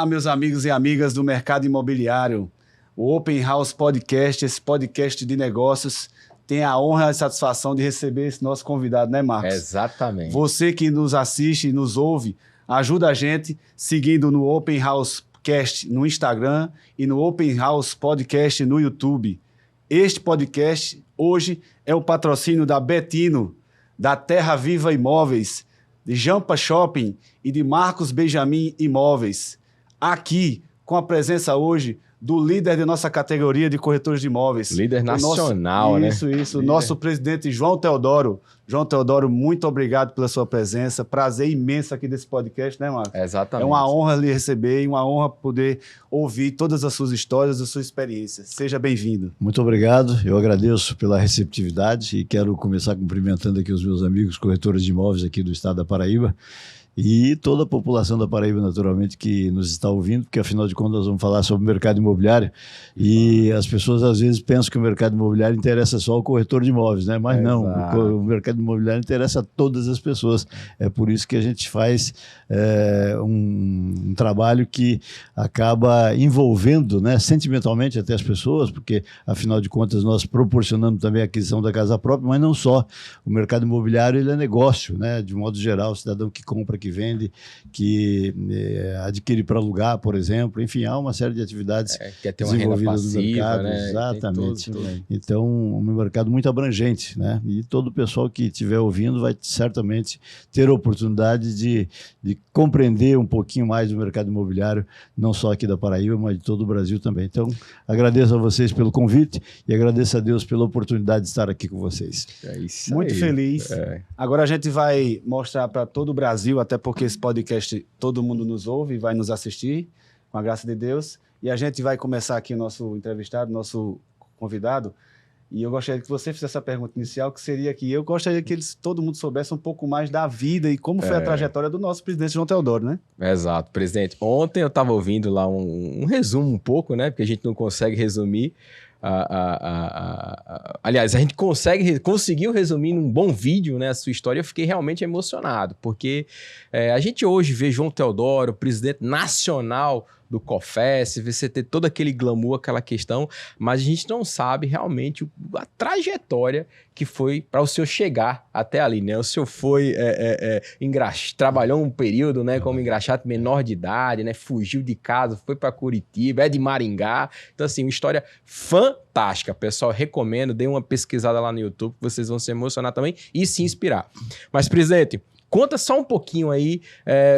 Olá, meus amigos e amigas do mercado imobiliário. O Open House Podcast, esse podcast de negócios, tem a honra e a satisfação de receber esse nosso convidado, né, Marcos? Exatamente. Você que nos assiste e nos ouve, ajuda a gente seguindo no Open House Cast no Instagram e no Open House Podcast no YouTube. Este podcast hoje é o patrocínio da Betino, da Terra Viva Imóveis, de Jampa Shopping e de Marcos Benjamin Imóveis. Aqui, com a presença hoje do líder de nossa categoria de corretores de imóveis. Líder nacional, né? Isso. Nosso presidente João Teodoro. João Teodoro, muito obrigado pela sua presença. Prazer imenso aqui desse podcast, né, Marcos? Exatamente. É uma honra lhe receber e uma honra poder ouvir todas as suas histórias, a sua experiência. Seja bem-vindo. Muito obrigado. Eu agradeço pela receptividade e quero começar cumprimentando aqui os meus amigos corretores de imóveis aqui do estado da Paraíba. E toda a população da Paraíba, naturalmente, que nos está ouvindo, porque afinal de contas nós vamos falar sobre o mercado imobiliário e as pessoas às vezes pensam que o mercado imobiliário interessa só ao corretor de imóveis, né? Mas não, o mercado imobiliário interessa a todas as pessoas. É por isso que a gente faz um trabalho que acaba envolvendo, né, sentimentalmente até as pessoas, porque afinal de contas nós proporcionamos também a aquisição da casa própria, mas não só. O mercado imobiliário ele é negócio, né? De modo geral, o cidadão que compra, que vende, que adquire para alugar, por exemplo, enfim, há uma série de atividades quer ter uma renda passiva, no mercado, né? Exatamente. Então, um mercado muito abrangente, né? E todo o pessoal que estiver ouvindo vai certamente ter a oportunidade de compreender um pouquinho mais do mercado imobiliário, não só aqui da Paraíba, mas de todo o Brasil também. Então, agradeço a vocês pelo convite e agradeço a Deus pela oportunidade de estar aqui com vocês. É isso muito aí. Feliz. Agora a gente vai mostrar para todo o Brasil, até porque esse podcast todo mundo nos ouve e vai nos assistir, com a graça de Deus. E a gente vai começar aqui o nosso entrevistado, nosso convidado. E eu gostaria que você fizesse essa pergunta inicial, que seria que eu gostaria que todo mundo soubesse um pouco mais da vida e como foi a trajetória do nosso presidente João Teodoro, né? Exato, presidente. Ontem eu estava ouvindo lá um resumo um pouco, né? Porque a gente não consegue resumir. Aliás, a gente conseguiu resumir num bom vídeo, né, a sua história. Eu fiquei realmente emocionado, porque a gente hoje vê João Teodoro, presidente nacional do COFES, você ter todo aquele glamour, aquela questão, mas a gente não sabe realmente a trajetória que foi para o senhor chegar até ali, né? O senhor foi, trabalhou um período, né, como engraxate menor de idade, né? Fugiu de casa, foi para Curitiba, é de Maringá. Então, assim, uma história fantástica, pessoal. Recomendo, dê uma pesquisada lá no YouTube, que vocês vão se emocionar também e se inspirar. Mas, presidente, conta só um pouquinho aí,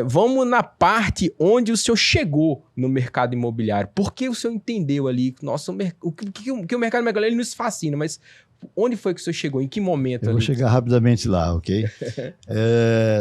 vamos na parte onde o senhor chegou no mercado imobiliário. Por que o senhor entendeu ali, nossa, o que o mercado imobiliário ele nos fascina, mas onde foi que o senhor chegou? Em que momento? Eu vou chegar rapidamente lá, ok?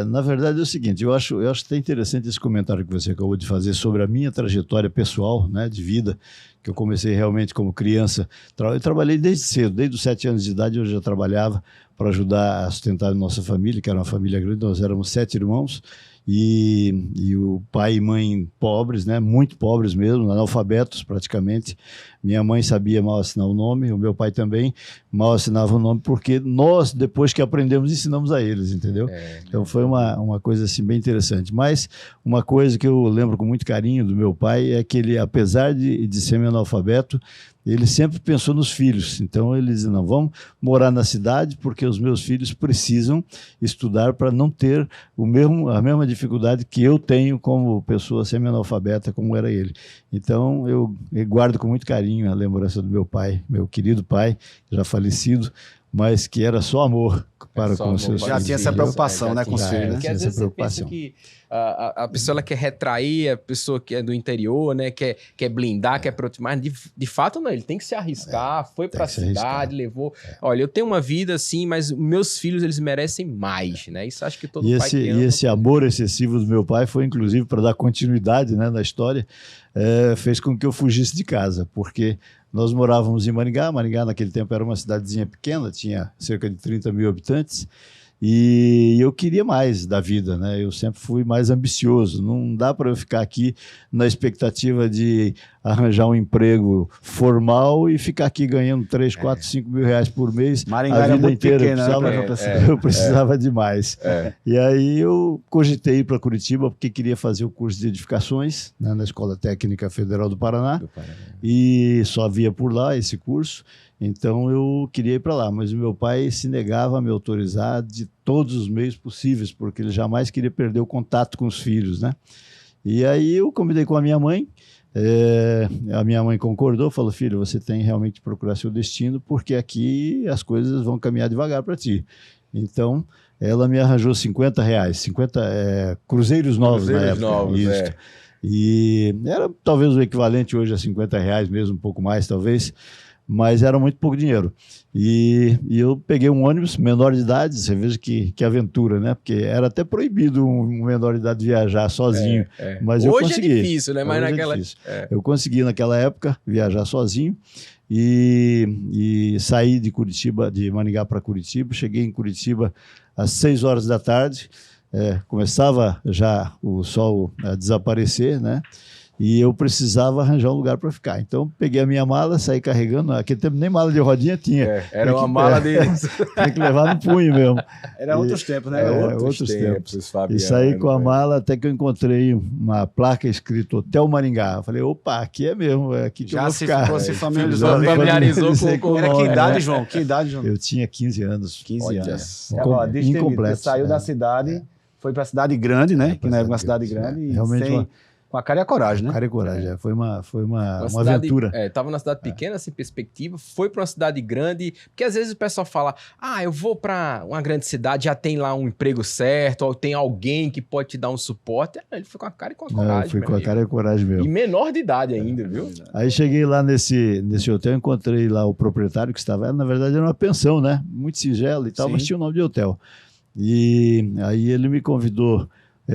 Na verdade é o seguinte, eu acho até interessante esse comentário que você acabou de fazer sobre a minha trajetória pessoal, né, de vida, que eu comecei realmente como criança. Eu trabalhei desde cedo, desde os 7 anos de idade eu já trabalhava para ajudar a sustentar a nossa família, que era uma família grande, nós éramos 7 irmãos, e o pai e mãe pobres, né, muito pobres mesmo, analfabetos praticamente. Minha mãe sabia mal assinar o nome, o meu pai também mal assinava o nome, porque nós, depois que aprendemos, ensinamos a eles, entendeu? Então foi uma coisa assim bem interessante. Mas uma coisa que eu lembro com muito carinho do meu pai é que ele, apesar de ser meu analfabeto, ele sempre pensou nos filhos. Então ele dizia, não, vamos morar na cidade porque os meus filhos precisam estudar para não ter a mesma dificuldade que eu tenho como pessoa semi-analfabeta, como era ele. Então eu guardo com muito carinho a lembrança do meu pai, meu querido pai, já falecido, mas que era só amor para com os seus filhos. Já tinha essa preocupação, né, com os filhos, né? Porque às vezes você pensa que a pessoa ela quer retrair, a pessoa que é do interior, né, quer blindar, quer proteger, mas de fato não, ele tem que se arriscar, foi para a cidade, levou... Olha, eu tenho uma vida assim, mas meus filhos, eles merecem mais, né? Isso acho que todo pai que ama. E esse amor excessivo do meu pai foi, inclusive, para dar continuidade, né, na história, fez com que eu fugisse de casa, porque nós morávamos em Maringá. Maringá, naquele tempo, era uma cidadezinha pequena, tinha cerca de 30 mil habitantes, E eu queria mais da vida, né? Eu sempre fui mais ambicioso. Não dá para eu ficar aqui na expectativa de arranjar um emprego formal e ficar aqui ganhando 3, 4, 5 mil reais por mês Maringá a era vida muito inteira. pequena, Eu precisava demais. E aí eu cogitei ir para Curitiba porque queria fazer o curso de edificações, né, na Escola Técnica Federal do Paraná. E só havia por lá esse curso. Então eu queria ir para lá, mas o meu pai se negava a me autorizar de todos os meios possíveis, porque ele jamais queria perder o contato com os filhos, né? E aí eu combinei com a minha mãe, a minha mãe concordou, falou, filho, você tem realmente que procurar seu destino, porque aqui as coisas vão caminhar devagar para ti. Então ela me arranjou R$50, 50 cruzeiros novos na época. Novos, isso. E era talvez o equivalente hoje a R$50 mesmo, um pouco mais talvez, mas era muito pouco dinheiro. E eu peguei um ônibus menor de idade, você veja que aventura, né? Porque era até proibido um menor de idade viajar sozinho. Mas eu hoje consegui. é difícil, né? Mas naquela... Eu consegui naquela época viajar sozinho e saí de Curitiba, de Maringá para Curitiba. Cheguei em Curitiba às 6 horas da tarde. Começava já o sol a desaparecer, né? E eu precisava arranjar um lugar para ficar. Então, peguei a minha mala, saí carregando. Naquele tempo nem mala de rodinha tinha. Era uma mala deles. Tinha que levar no punho mesmo. Era outros tempos, né? Outros tempos. Fabiano, e saí com a mala até que eu encontrei uma placa escrito Hotel Maringá. Eu falei, opa, aqui é mesmo, é aqui que eu vou ficar. Já se familiarizou com Era que idade, João? Que idade, João? Eu tinha 15 anos. 15 anos. Incompleto. Você saiu da cidade, foi para a cidade grande, né? Que não era uma cidade grande. Realmente com a cara e a coragem, né? Cara e coragem, foi uma aventura. Estava na cidade pequena, sem perspectiva, foi para uma cidade grande, porque às vezes o pessoal fala, eu vou para uma grande cidade, já tem lá um emprego certo, ou tem alguém que pode te dar um suporte. Ele foi com a cara e com a coragem. Eu fui com a cara e a coragem mesmo. E menor de idade ainda, viu? Aí cheguei lá nesse hotel, encontrei lá o proprietário que estava, na verdade era uma pensão, né? Muito singela e tal, mas tinha o nome de hotel. E aí ele me convidou.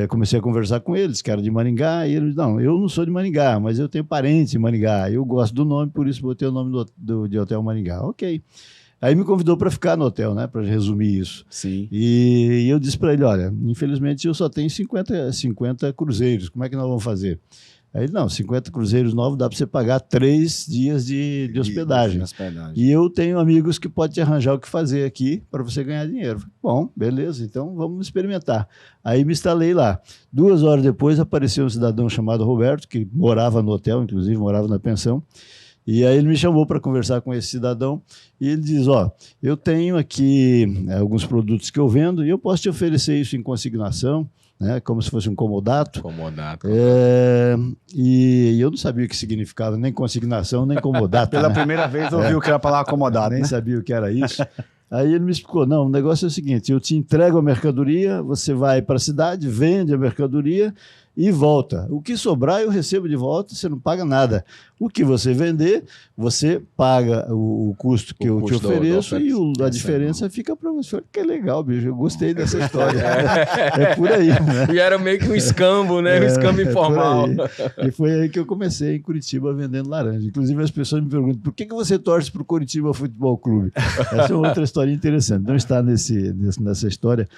Comecei a conversar com eles, que era de Maringá, e ele disse, não, eu não sou de Maringá, mas eu tenho parentes em Maringá, eu gosto do nome, por isso botei o nome de Hotel Maringá. Ok. Aí me convidou para ficar no hotel, né, para resumir isso. Sim. E eu disse para ele, olha, infelizmente eu só tenho 50 cruzeiros, como é que nós vamos fazer? Aí ele, não, 50 cruzeiros novos dá para você pagar 3 dias de hospedagem. E eu tenho amigos que podem te arranjar o que fazer aqui para você ganhar dinheiro. Bom, beleza, então vamos experimentar. Aí me instalei lá. 2 horas depois apareceu um cidadão chamado Roberto, que morava no hotel, inclusive morava na pensão. E aí ele me chamou para conversar com esse cidadão e ele diz, eu tenho aqui alguns produtos que eu vendo e eu posso te oferecer isso em consignação, né, como se fosse um comodato. E eu não sabia o que significava nem consignação, nem comodato. Pela primeira vez ouviu que era a palavra comodato. Nem sabia o que era isso. Aí ele me explicou, não, o negócio é o seguinte, eu te entrego a mercadoria, você vai para a cidade, vende a mercadoria e volta. O que sobrar eu recebo de volta, você não paga nada. O que você vender, você paga o custo que eu te ofereço e a diferença fica para você. Olha que legal, bicho, eu gostei dessa história. É por aí, né? E era meio que um escambo, né? Um escambo informal. E foi aí que eu comecei em Curitiba vendendo laranja. Inclusive as pessoas me perguntam, por que você torce para o Curitiba Futebol Clube? Essa é outra história interessante. Não está nessa história,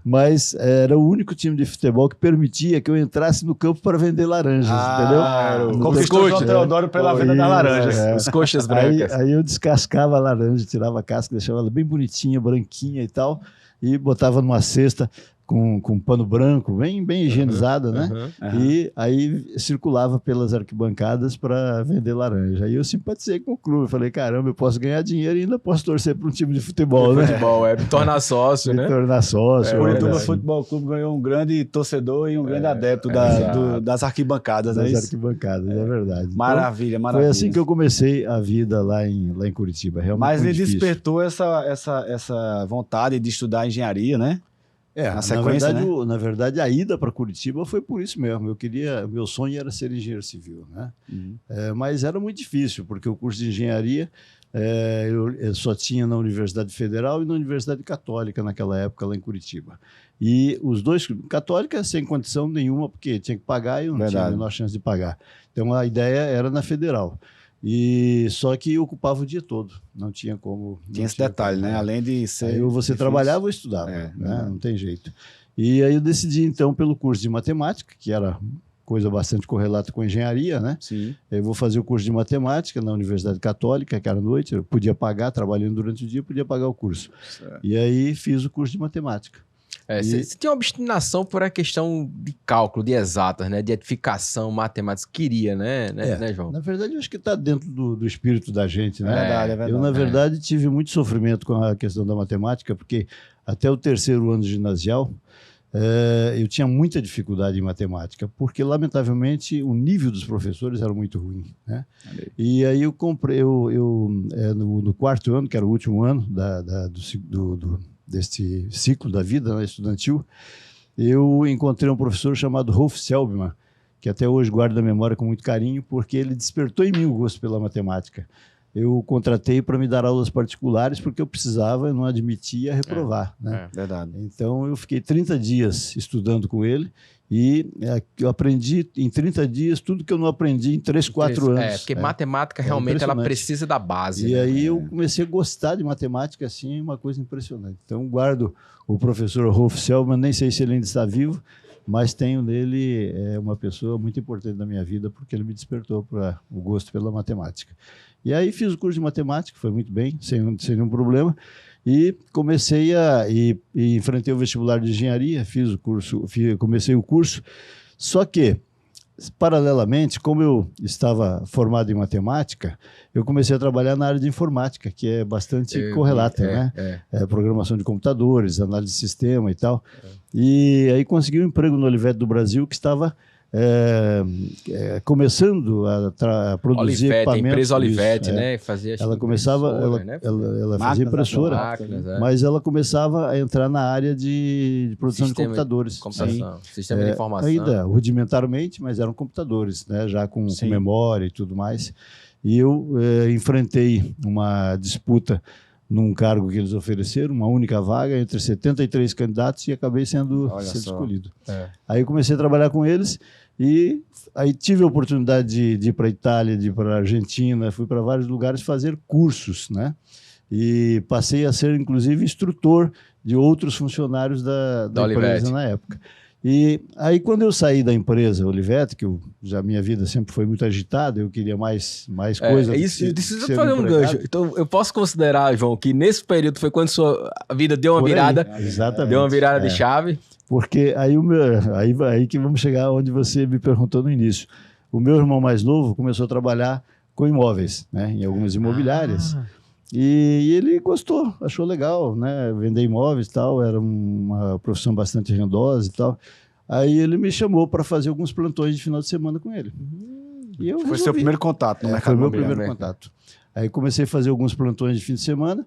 mas era o único time de futebol que permitia que eu entrasse no campo para vender laranjas, entendeu? Conquistou o João Teodoro pela venda das laranjas. Os coxas brancas. Aí eu descascava a laranja, tirava a casca, deixava ela bem bonitinha, branquinha e tal, e botava numa cesta com pano branco, bem higienizada, né? E aí circulava pelas arquibancadas para vender laranja. Aí eu simpatizei com o clube, falei, caramba, eu posso ganhar dinheiro e ainda posso torcer para um time de futebol, né? Me tornar sócio, né? Me tornar sócio. O Curitiba Futebol Clube ganhou um grande torcedor e um grande adepto das arquibancadas, das arquibancadas, é verdade. Maravilha, então, maravilha. Foi assim que eu comecei a vida lá em Curitiba, realmente. Mas ele difícil. despertou essa vontade de estudar engenharia, né? Na verdade, a ida para Curitiba foi por isso mesmo. Meu sonho era ser engenheiro civil, né? Mas era muito difícil, porque o curso de engenharia eu só tinha na Universidade Federal e na Universidade Católica naquela época, lá em Curitiba. E os dois, Católica sem condição nenhuma, porque tinha que pagar e eu não tinha a menor chance de pagar. Então a ideia era na Federal. E só que ocupava o dia todo, não tinha como. Tinha esse detalhe, né? Além de ser. Aí ou você difícil. trabalhava ou estudava, né? Não tem jeito. E aí eu decidi então pelo curso de matemática, que era coisa bastante correlata com engenharia, né? Sim. Eu vou fazer o curso de matemática na Universidade Católica, que era à noite, eu podia pagar, trabalhando durante o dia, podia pagar o curso. Certo. E aí fiz o curso de matemática. Você tinha uma obstinação por a questão de cálculo, de exatas, né? De edificação, matemática. Queria, né, João? Na verdade, eu acho que está dentro do espírito da gente, né? É verdade. Eu, na verdade, tive muito sofrimento com a questão da matemática, porque até o terceiro ano ginasial, eu tinha muita dificuldade em matemática, porque, lamentavelmente, o nível dos professores era muito ruim, né? E aí eu comprei, no quarto ano, que era o último ano deste ciclo da vida, né, estudantil, eu encontrei um professor chamado Rolf Selbmann, que até hoje guardo na memória com muito carinho, porque ele despertou em mim o gosto pela matemática. Eu o contratei para me dar aulas particulares, porque eu precisava, eu não admitia reprovar. Né? Verdade. Então, eu fiquei 30 dias estudando com ele, e eu aprendi em 30 dias tudo que eu não aprendi em 3, 4 anos. Porque matemática realmente ela precisa da base. E aí eu comecei a gostar de matemática, assim, uma coisa impressionante. Então, guardo o professor Rolf Selbmann, nem sei se ele ainda está vivo, mas tenho nele uma pessoa muito importante na minha vida, porque ele me despertou para o gosto pela matemática. E aí fiz o curso de matemática, foi muito bem, sem nenhum problema, e comecei e enfrentei o vestibular de engenharia, comecei o curso, só que, paralelamente, como eu estava formado em matemática, eu comecei a trabalhar na área de informática, que é bastante correlata, né? Programação de computadores, análise de sistema e tal. E aí consegui um emprego no Olivetti do Brasil, que estava começando a produzir equipamentos. A empresa Olivetti, né? Fazia, ela começava, ela fazia impressora, mas ela começava a entrar na área de produção de computadores. Sistema de informação. Ainda rudimentarmente, mas eram computadores, né? Já com memória e tudo mais. E eu enfrentei uma disputa num cargo que eles ofereceram, uma única vaga, entre 73 candidatos, e acabei sendo escolhido. Aí eu comecei a trabalhar com eles, e aí tive a oportunidade de ir para a Itália, de ir para a Argentina, fui para vários lugares fazer cursos, né? E passei a ser, inclusive, instrutor de outros funcionários da empresa na época. E aí, quando eu saí da empresa Olivetti, que minha vida sempre foi muito agitada, eu queria mais coisas. Deixa eu fazer um gancho. Então, eu posso considerar, João, que nesse período foi quando sua vida deu uma virada. Exatamente. Deu uma virada de chave. Porque aí que vamos chegar onde você me perguntou no início. O meu irmão mais novo começou a trabalhar com imóveis, né, em algumas imobiliárias. E ele gostou, achou legal, né? Vender imóveis e tal, era uma profissão bastante rendosa e tal. Aí ele me chamou para fazer alguns plantões de final de semana com ele. E eu foi seu primeiro contato no mercado foi meu imobiliário. Primeiro contato. Aí comecei a fazer alguns plantões de fim de semana.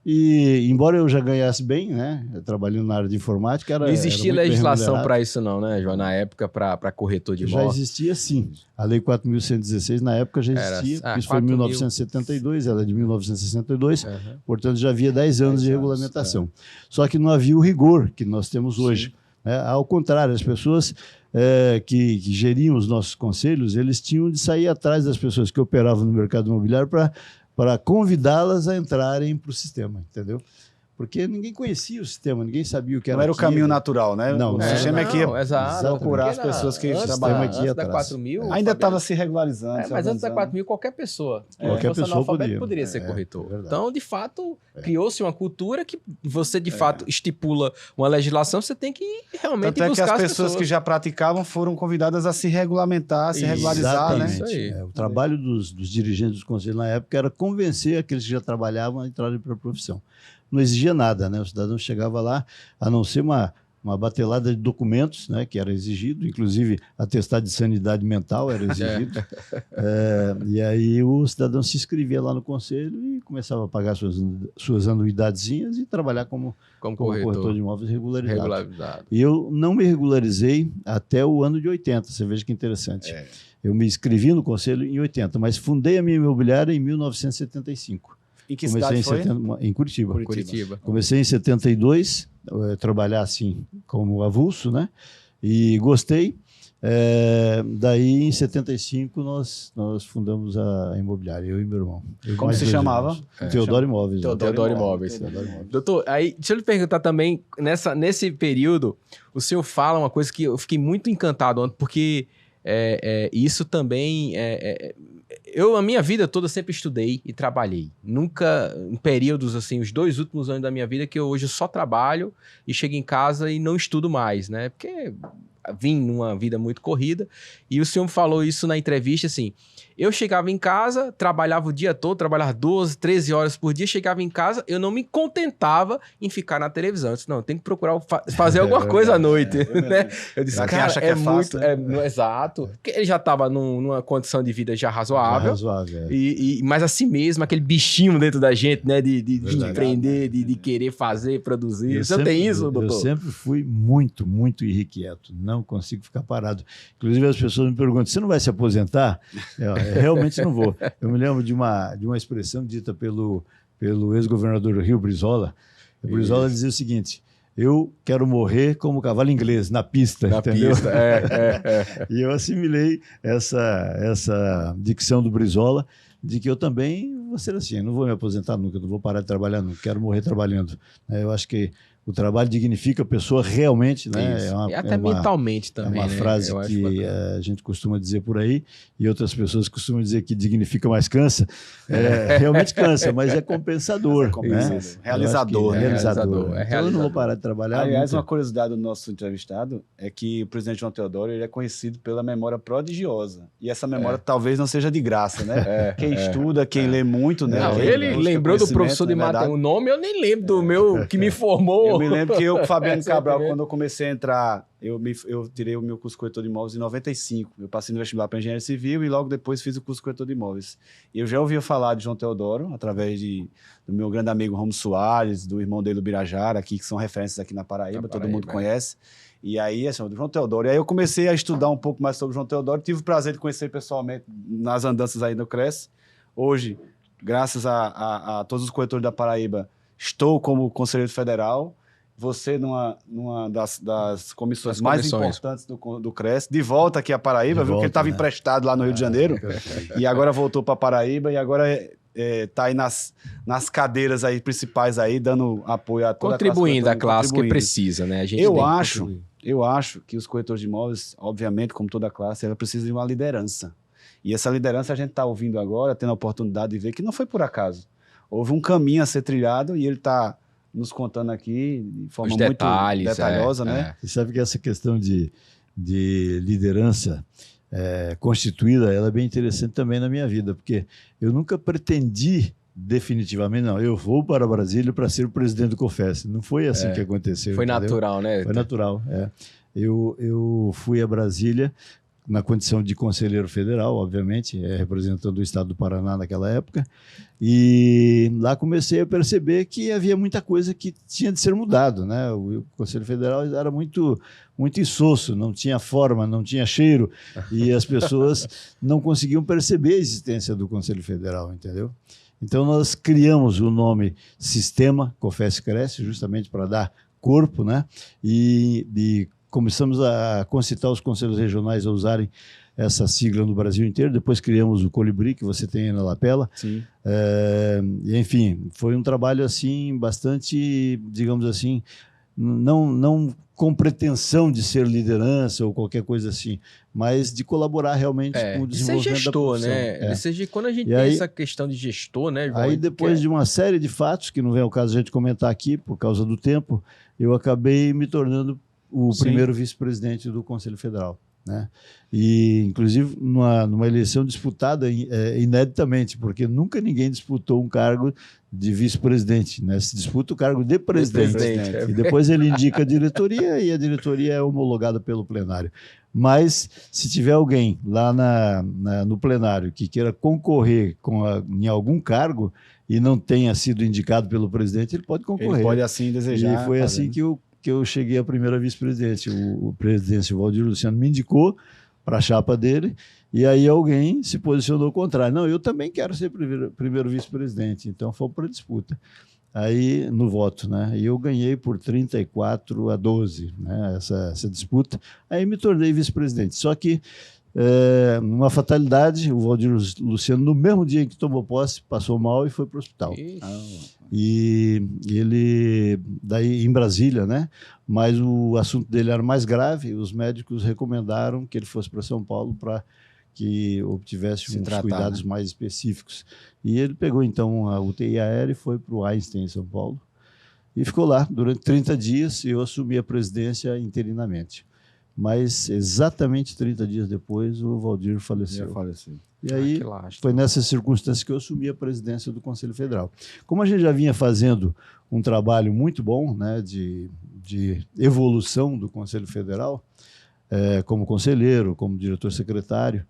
E, embora eu já ganhasse bem, né, trabalhando na área de informática, não existia legislação para isso não, né, João? Na época, para corretor de imóvel? Já existia, sim. A Lei 4.116, na época, já existia. Isso foi em 1972, ela é de 1962. Portanto, já havia 10 anos de regulamentação. Só que não havia o rigor que nós temos hoje. Né? Ao contrário, as pessoas que geriam os nossos conselhos, eles tinham de sair atrás das pessoas que operavam no mercado imobiliário para convidá-las a entrarem para o sistema, entendeu? Porque ninguém conhecia o sistema, ninguém sabia o que era. Não era o caminho natural, né? Não, o sistema é que ia procurar as pessoas que trabalham aqui antes atrás. Da 4.000, ainda estava se regularizando. Mas antes da 4.000, qualquer pessoa. Qualquer pessoa poderia ser corretor. Então, de fato, criou-se uma cultura que você, de fato, estipula uma legislação, você tem que realmente buscar buscar as pessoas que já praticavam foram convidadas a se regulamentar, se regularizar, né? Isso aí. O trabalho dos dirigentes dos conselhos na época era convencer aqueles que já trabalhavam a entrarem para a profissão. Não exigia nada, né? O cidadão chegava lá, a não ser uma batelada de documentos, né, que era exigido, inclusive atestado de sanidade mental era exigido. E aí o cidadão se inscrevia lá no conselho e começava a pagar suas anuidadezinhas e trabalhar como corretor de imóveis regularizado. E eu não me regularizei até o ano de 80, você veja que interessante. Eu me inscrevi no conselho em 80, mas fundei a minha imobiliária em 1975. Em que cidade foi? Em Curitiba. Comecei em 72, trabalhar assim como avulso, né? E gostei. Daí, em 75, nós fundamos a imobiliária, eu e meu irmão. Como se chamava? Teodoro Imóveis. Teodoro Imóveis. Doutor, aí, deixa eu lhe perguntar também, nesse período, o senhor fala uma coisa que eu fiquei muito encantado ontem, porque isso também... Eu, a minha vida toda, sempre estudei e trabalhei. Nunca, em períodos assim, os 2 últimos anos da minha vida, que hoje eu só trabalho e chego em casa e não estudo mais, né? Porque vim numa vida muito corrida. E o senhor falou isso na entrevista, assim... Eu chegava em casa, trabalhava o dia todo, trabalhava 12, 13 horas por dia, chegava em casa, eu não me contentava em ficar na televisão. Eu disse, não, eu tenho que procurar fazer alguma coisa à noite, né? Eu disse, cara, acha que é muito... fácil, né? Exato. Porque ele já estava numa condição de vida já razoável. Mas assim mesmo, aquele bichinho dentro da gente, né? De empreender, de querer fazer, produzir. Você tem isso, doutor? Eu sempre fui muito, muito irrequieto. Não consigo ficar parado. Inclusive, as pessoas me perguntam, você não vai se aposentar? Realmente não vou. Eu me lembro de uma expressão dita pelo ex-governador Rio Brizola. O Brizola dizia o seguinte: eu quero morrer como cavalo inglês, na pista. Na entendeu? pista, E eu assimilei essa dicção do Brizola, de que eu também vou ser assim, não vou me aposentar nunca, não vou parar de trabalhar nunca, quero morrer trabalhando. Eu acho que o trabalho dignifica a pessoa realmente, né? E até mentalmente também. É uma frase que a gente costuma dizer por aí, e outras pessoas costumam dizer que dignifica, mas cansa. Realmente cansa, mas é compensador. Né? Realizador. Realizador. Então eu não vou parar de trabalhar. Aliás, nunca. uma curiosidade do nosso entrevistado é que o presidente João Teodoro ele é conhecido pela memória prodigiosa. E essa memória talvez não seja de graça, né? Quem estuda, quem lê muito, né? Não, ele lembrou do professor de matemática. O nome eu nem lembro do meu que me formou. Eu me lembro que eu, com o Fabiano Cabral, quando eu comecei a entrar, eu tirei o meu curso corretor de imóveis em 95. Eu passei no vestibular para engenharia civil e logo depois fiz o curso corretor de imóveis. Eu já ouvia falar de João Teodoro, através do meu grande amigo Romo Soares, do irmão dele, o Birajara, aqui, que são referências aqui na Paraíba, todo mundo conhece. E aí, assim, do João Teodoro. E aí eu comecei a estudar um pouco mais sobre o João Teodoro, tive o prazer de conhecer pessoalmente nas andanças aí no CRES. Hoje, graças a todos os corretores da Paraíba, estou como conselheiro federal. Você numa das comissões mais importantes do CRES, de volta aqui a Paraíba, viu que ele estava emprestado lá no Rio de Janeiro, e agora voltou para Paraíba, e agora está aí nas cadeiras aí principais aí, dando apoio a toda contribuindo a classe que precisa, né? A gente eu acho que os corretores de imóveis, obviamente, como toda classe, ela precisa de uma liderança. E essa liderança a gente está ouvindo agora, tendo a oportunidade de ver que não foi por acaso. Houve um caminho a ser trilhado e ele está nos contando aqui de forma muito detalhosa, né? Você sabe que essa questão de liderança constituída, ela é bem interessante também na minha vida, porque eu nunca pretendi definitivamente, não, eu vou para Brasília para ser o presidente do COFES. Não foi assim que aconteceu. Foi natural, né? Foi natural, Eu fui a Brasília na condição de conselheiro federal, obviamente, representando o estado do Paraná naquela época, e lá comecei a perceber que havia muita coisa que tinha de ser mudado, né? O Conselho Federal era muito insosso, não tinha forma, não tinha cheiro, e as pessoas não conseguiam perceber a existência do Conselho Federal, entendeu? Então nós criamos o nome Sistema COFES-Cresce, justamente para dar corpo, né? E começamos a concitar os conselhos regionais a usarem essa sigla no Brasil inteiro. Depois criamos o Colibri, que você tem aí na lapela. Sim. Enfim, foi um trabalho assim bastante, digamos assim, não com pretensão de ser liderança ou qualquer coisa assim, mas de colaborar realmente com o desenvolvimento ser gestor, da profissão. Né? Quando a gente tem essa questão de gestor, né, João? Aí depois de uma série de fatos, que não vem ao caso a gente comentar aqui, por causa do tempo, eu acabei me tornando o primeiro vice-presidente do Conselho Federal, né? E, inclusive, numa eleição disputada ineditamente, porque nunca ninguém disputou um cargo de vice-presidente, né? Se disputa o cargo de presidente. E depois ele indica a diretoria e a diretoria é homologada pelo plenário. Mas, se tiver alguém lá no plenário que queira concorrer em algum cargo e não tenha sido indicado pelo presidente, ele pode concorrer. Ele pode assim desejar. E foi assim que eu cheguei à primeira vice-presidente. O presidente Valdir Luciano me indicou para a chapa dele, e aí alguém se posicionou contrário. Não, eu também quero ser primeiro vice-presidente. Então, fomos para a disputa. aí no voto, né? E eu ganhei por 34-12, né? Essa disputa. Aí me tornei vice-presidente. Só que uma fatalidade, o Waldir Luciano, no mesmo dia em que tomou posse, passou mal e foi para o hospital. E ele, daí em Brasília, né? Mas o assunto dele era mais grave, os médicos recomendaram que ele fosse para São Paulo para que obtivesse uns cuidados mais específicos. E ele pegou, então, a UTI aérea e foi para o Einstein, em São Paulo, e ficou lá durante 30 dias, e eu assumi a presidência interinamente. Mas exatamente 30 dias depois, o Waldir faleceu. E aí, foi nessas circunstâncias que eu assumi a presidência do Conselho Federal. Como a gente já vinha fazendo um trabalho muito bom, né, de evolução do Conselho Federal, como conselheiro, como diretor-secretário,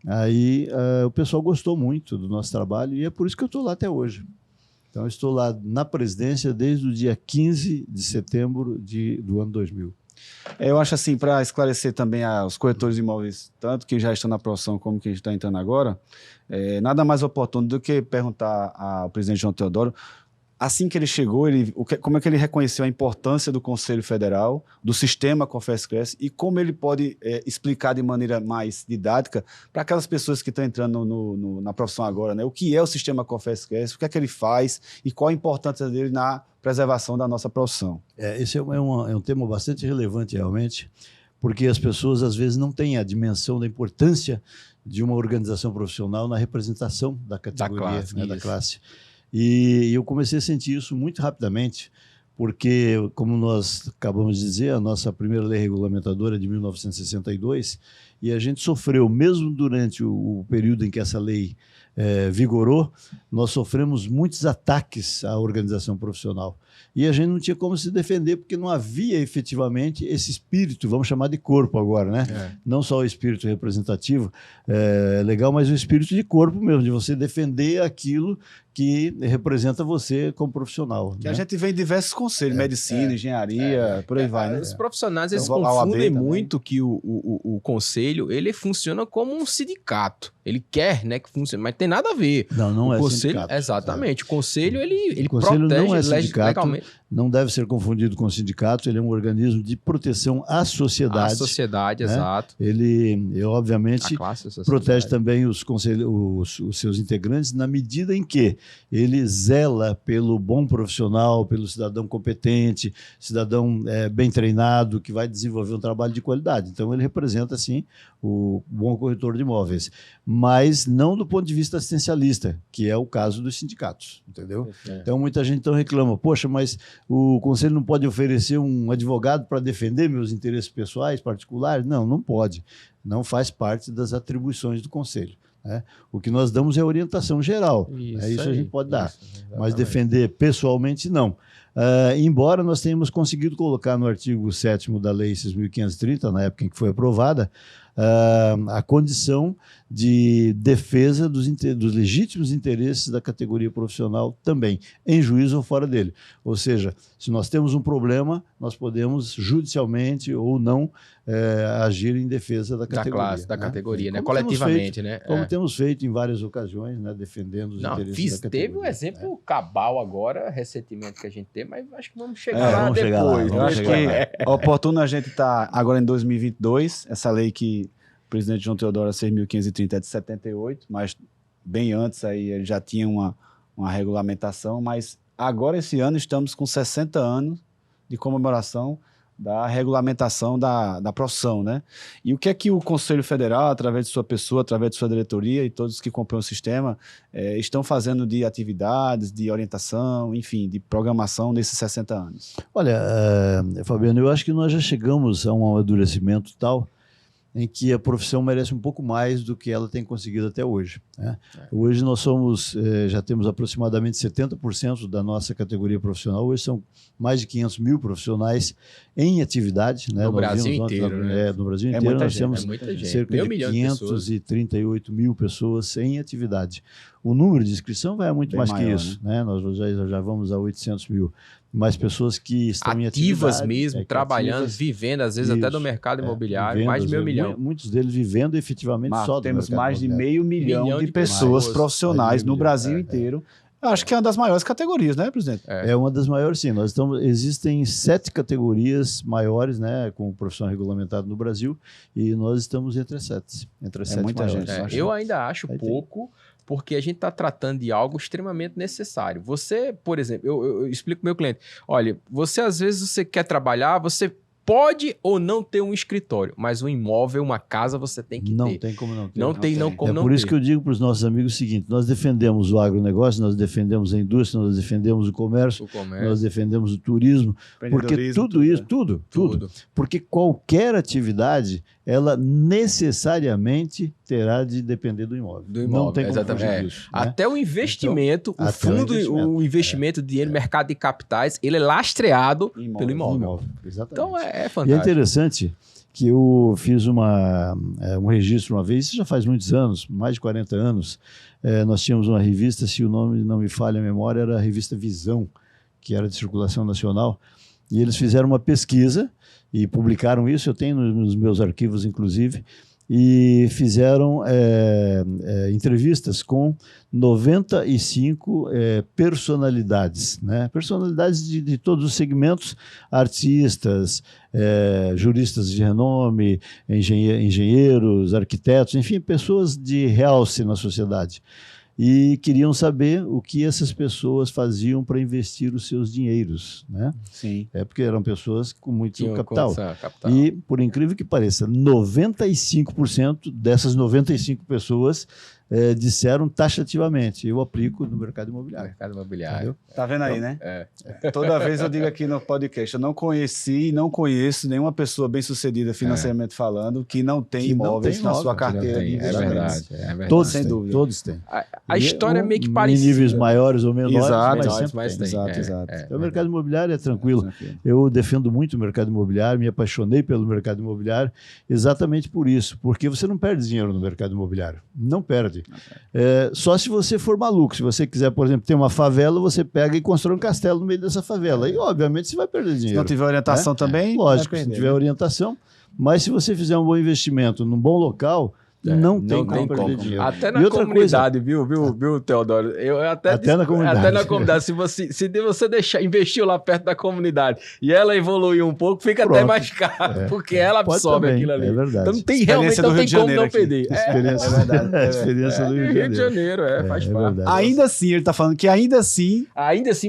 aí o pessoal gostou muito do nosso trabalho e é por isso que eu estou lá até hoje. Então, eu estou lá na presidência desde o dia 15 de setembro do ano 2000. Eu acho assim, para esclarecer também aos corretores de imóveis, tanto que já estão na profissão como que está entrando agora, nada mais oportuno do que perguntar ao presidente João Teodoro, assim que ele chegou, como é que ele reconheceu a importância do Conselho Federal, do sistema Confescresce, e como ele pode explicar de maneira mais didática para aquelas pessoas que estão entrando na profissão agora, né? O que é o sistema Confescresce, o que é que ele faz e qual a importância dele na preservação da nossa profissão. Esse é um tema bastante relevante, realmente, porque as pessoas, às vezes, não têm a dimensão da importância de uma organização profissional na representação da categoria, da classe. E eu comecei a sentir isso muito rapidamente, porque, como nós acabamos de dizer, a nossa primeira lei regulamentadora é de 1962, e a gente sofreu, mesmo durante o período em que essa lei vigorou, nós sofremos muitos ataques à organização profissional. E a gente não tinha como se defender, porque não havia efetivamente esse espírito, vamos chamar de corpo agora, né? Não só o espírito representativo, legal, mas o espírito de corpo mesmo, de você defender aquilo que representa você como profissional. Que a gente vê em diversos conselhos, medicina, engenharia, por aí vai, né? Os profissionais, eles confundem muito que o conselho, ele funciona como um sindicato. Ele quer, né, que funcione, mas tem nada a ver. Não é conselho, sindicato. Exatamente. O conselho, ele conselho protege não é sindicato, legalmente. Não deve ser confundido com sindicato, ele é um organismo de proteção à sociedade. À sociedade, né? Exato. Ele obviamente, protege também os seus integrantes na medida em que ele zela pelo bom profissional, pelo cidadão competente, cidadão bem treinado, que vai desenvolver um trabalho de qualidade. Então, ele representa, sim, o bom corretor de imóveis, mas não do ponto de vista assistencialista, que é o caso dos sindicatos, entendeu? Então, muita gente então reclama, poxa, mas o conselho não pode oferecer um advogado para defender meus interesses pessoais, particulares? Não, não pode. Não faz parte das atribuições do conselho. Né? O que nós damos é orientação geral. Isso a gente pode dar. Mas defender pessoalmente, não. Embora nós tenhamos conseguido colocar no artigo 7º da Lei 6.530, na época em que foi aprovada, a condição de defesa dos legítimos interesses da categoria profissional também, em juízo ou fora dele. Ou seja, se nós temos um problema, nós podemos judicialmente ou não agir em defesa da categoria. Da classe, da categoria, né? Coletivamente, né? Como temos feito em várias ocasiões, né? Defendendo os interesses da categoria. Teve um exemplo cabal agora, recentemente, que a gente teve, mas acho que vamos chegar lá depois. Eu acho que é oportuno a gente estar agora em 2022, essa lei que o presidente João Teodoro 6.530 é de 78, mas bem antes aí ele já tinha uma regulamentação, mas agora esse ano estamos com 60 anos de comemoração da regulamentação da profissão, né? E o que é que o Conselho Federal, através de sua pessoa, através de sua diretoria e todos que compõem o sistema, estão fazendo de atividades, de orientação, enfim, de programação nesses 60 anos? Olha, Fabiano, eu acho que nós já chegamos a um amadurecimento tal em que a profissão merece um pouco mais do que ela tem conseguido até hoje. Né? Hoje nós já temos aproximadamente 70% da nossa categoria profissional, hoje são mais de 500 mil profissionais em atividade. Né? No Brasil inteiro. Né? No Brasil inteiro nós temos cerca de 538 mil pessoas em atividade. O número de inscrição vai a muito mais maior, que isso. Né? Nós já vamos a 800 mil. Mais pessoas que estão em atividade. Ativas mesmo, trabalhando, vivendo, às vezes até do mercado imobiliário, mais de meio milhão. Muitos deles vivendo efetivamente só do temos mercado mais de imobiliário. meio milhão de pessoas profissionais no Brasil inteiro Acho que é uma das maiores categorias, né, presidente? É uma das maiores, sim. Existem 7 categorias maiores, né, com profissão regulamentada no Brasil, e nós estamos entre as 7. Entre as 7 muita maiores. gente. Eu ainda acho pouco, porque a gente está tratando de algo extremamente necessário. Você, por exemplo, eu explico para o meu cliente, olha, você às vezes você quer trabalhar, você pode ou não ter um escritório, mas um imóvel, uma casa você tem que ter. Não tem como não ter. Não tem como não ter. É por isso que eu digo para os nossos amigos o seguinte, nós defendemos o agronegócio, nós defendemos a indústria, nós defendemos o comércio, nós defendemos o turismo, porque tudo isso, tudo. Porque qualquer atividade, ela necessariamente terá de depender do imóvel. Não tem como fugir disso. Até o investimento, o investimento de dinheiro no mercado de capitais, ele é lastreado pelo imóvel. Exatamente. Então é fantástico. E é interessante que eu fiz um registro uma vez, isso já faz muitos anos, mais de 40 anos, nós tínhamos uma revista, se o nome não me falha a memória, era a revista Visão, que era de circulação nacional, e eles fizeram uma pesquisa e publicaram isso, eu tenho nos meus arquivos, inclusive, e fizeram entrevistas com 95 personalidades, né? Personalidades de todos os segmentos, artistas, juristas de renome, engenheiros, arquitetos, enfim, pessoas de realce na sociedade. E queriam saber o que essas pessoas faziam para investir os seus dinheiros, né? Sim. Porque eram pessoas com muito capital. E, por incrível que pareça, 95% dessas 95 pessoas disseram taxativamente, eu aplico no mercado imobiliário. Mercado imobiliário. Tá vendo aí, né? Toda vez eu digo aqui no podcast, eu não conheci e não conheço nenhuma pessoa bem-sucedida financeiramente falando que não tem imóveis na sua carteira de investimentos. É verdade. Todos sem têm, dúvida. todos têm. A história é meio que parecida. Em níveis maiores ou menores, Exato, mas sempre tem. Exato. O mercado imobiliário é tranquilo. Eu defendo muito o mercado imobiliário, me apaixonei pelo mercado imobiliário exatamente por isso, porque você não perde dinheiro no mercado imobiliário. Não perde. Só se você for maluco. Se você quiser, por exemplo, ter uma favela, você pega e constrói um castelo no meio dessa favela. E, obviamente, você vai perder dinheiro. Se não tiver orientação também, lógico, se não tiver orientação. Mas se você fizer um bom investimento num bom local, não tem como perder dinheiro. Até na comunidade, viu, Teodoro? Até na comunidade. Se você investiu lá perto da comunidade e ela evoluir um pouco, fica até mais caro, porque ela absorve aquilo ali. É verdade. Então realmente não tem como não perder. Experiência, é experiência do Rio de Janeiro. Faz parte. Ainda assim, ele está falando que ainda assim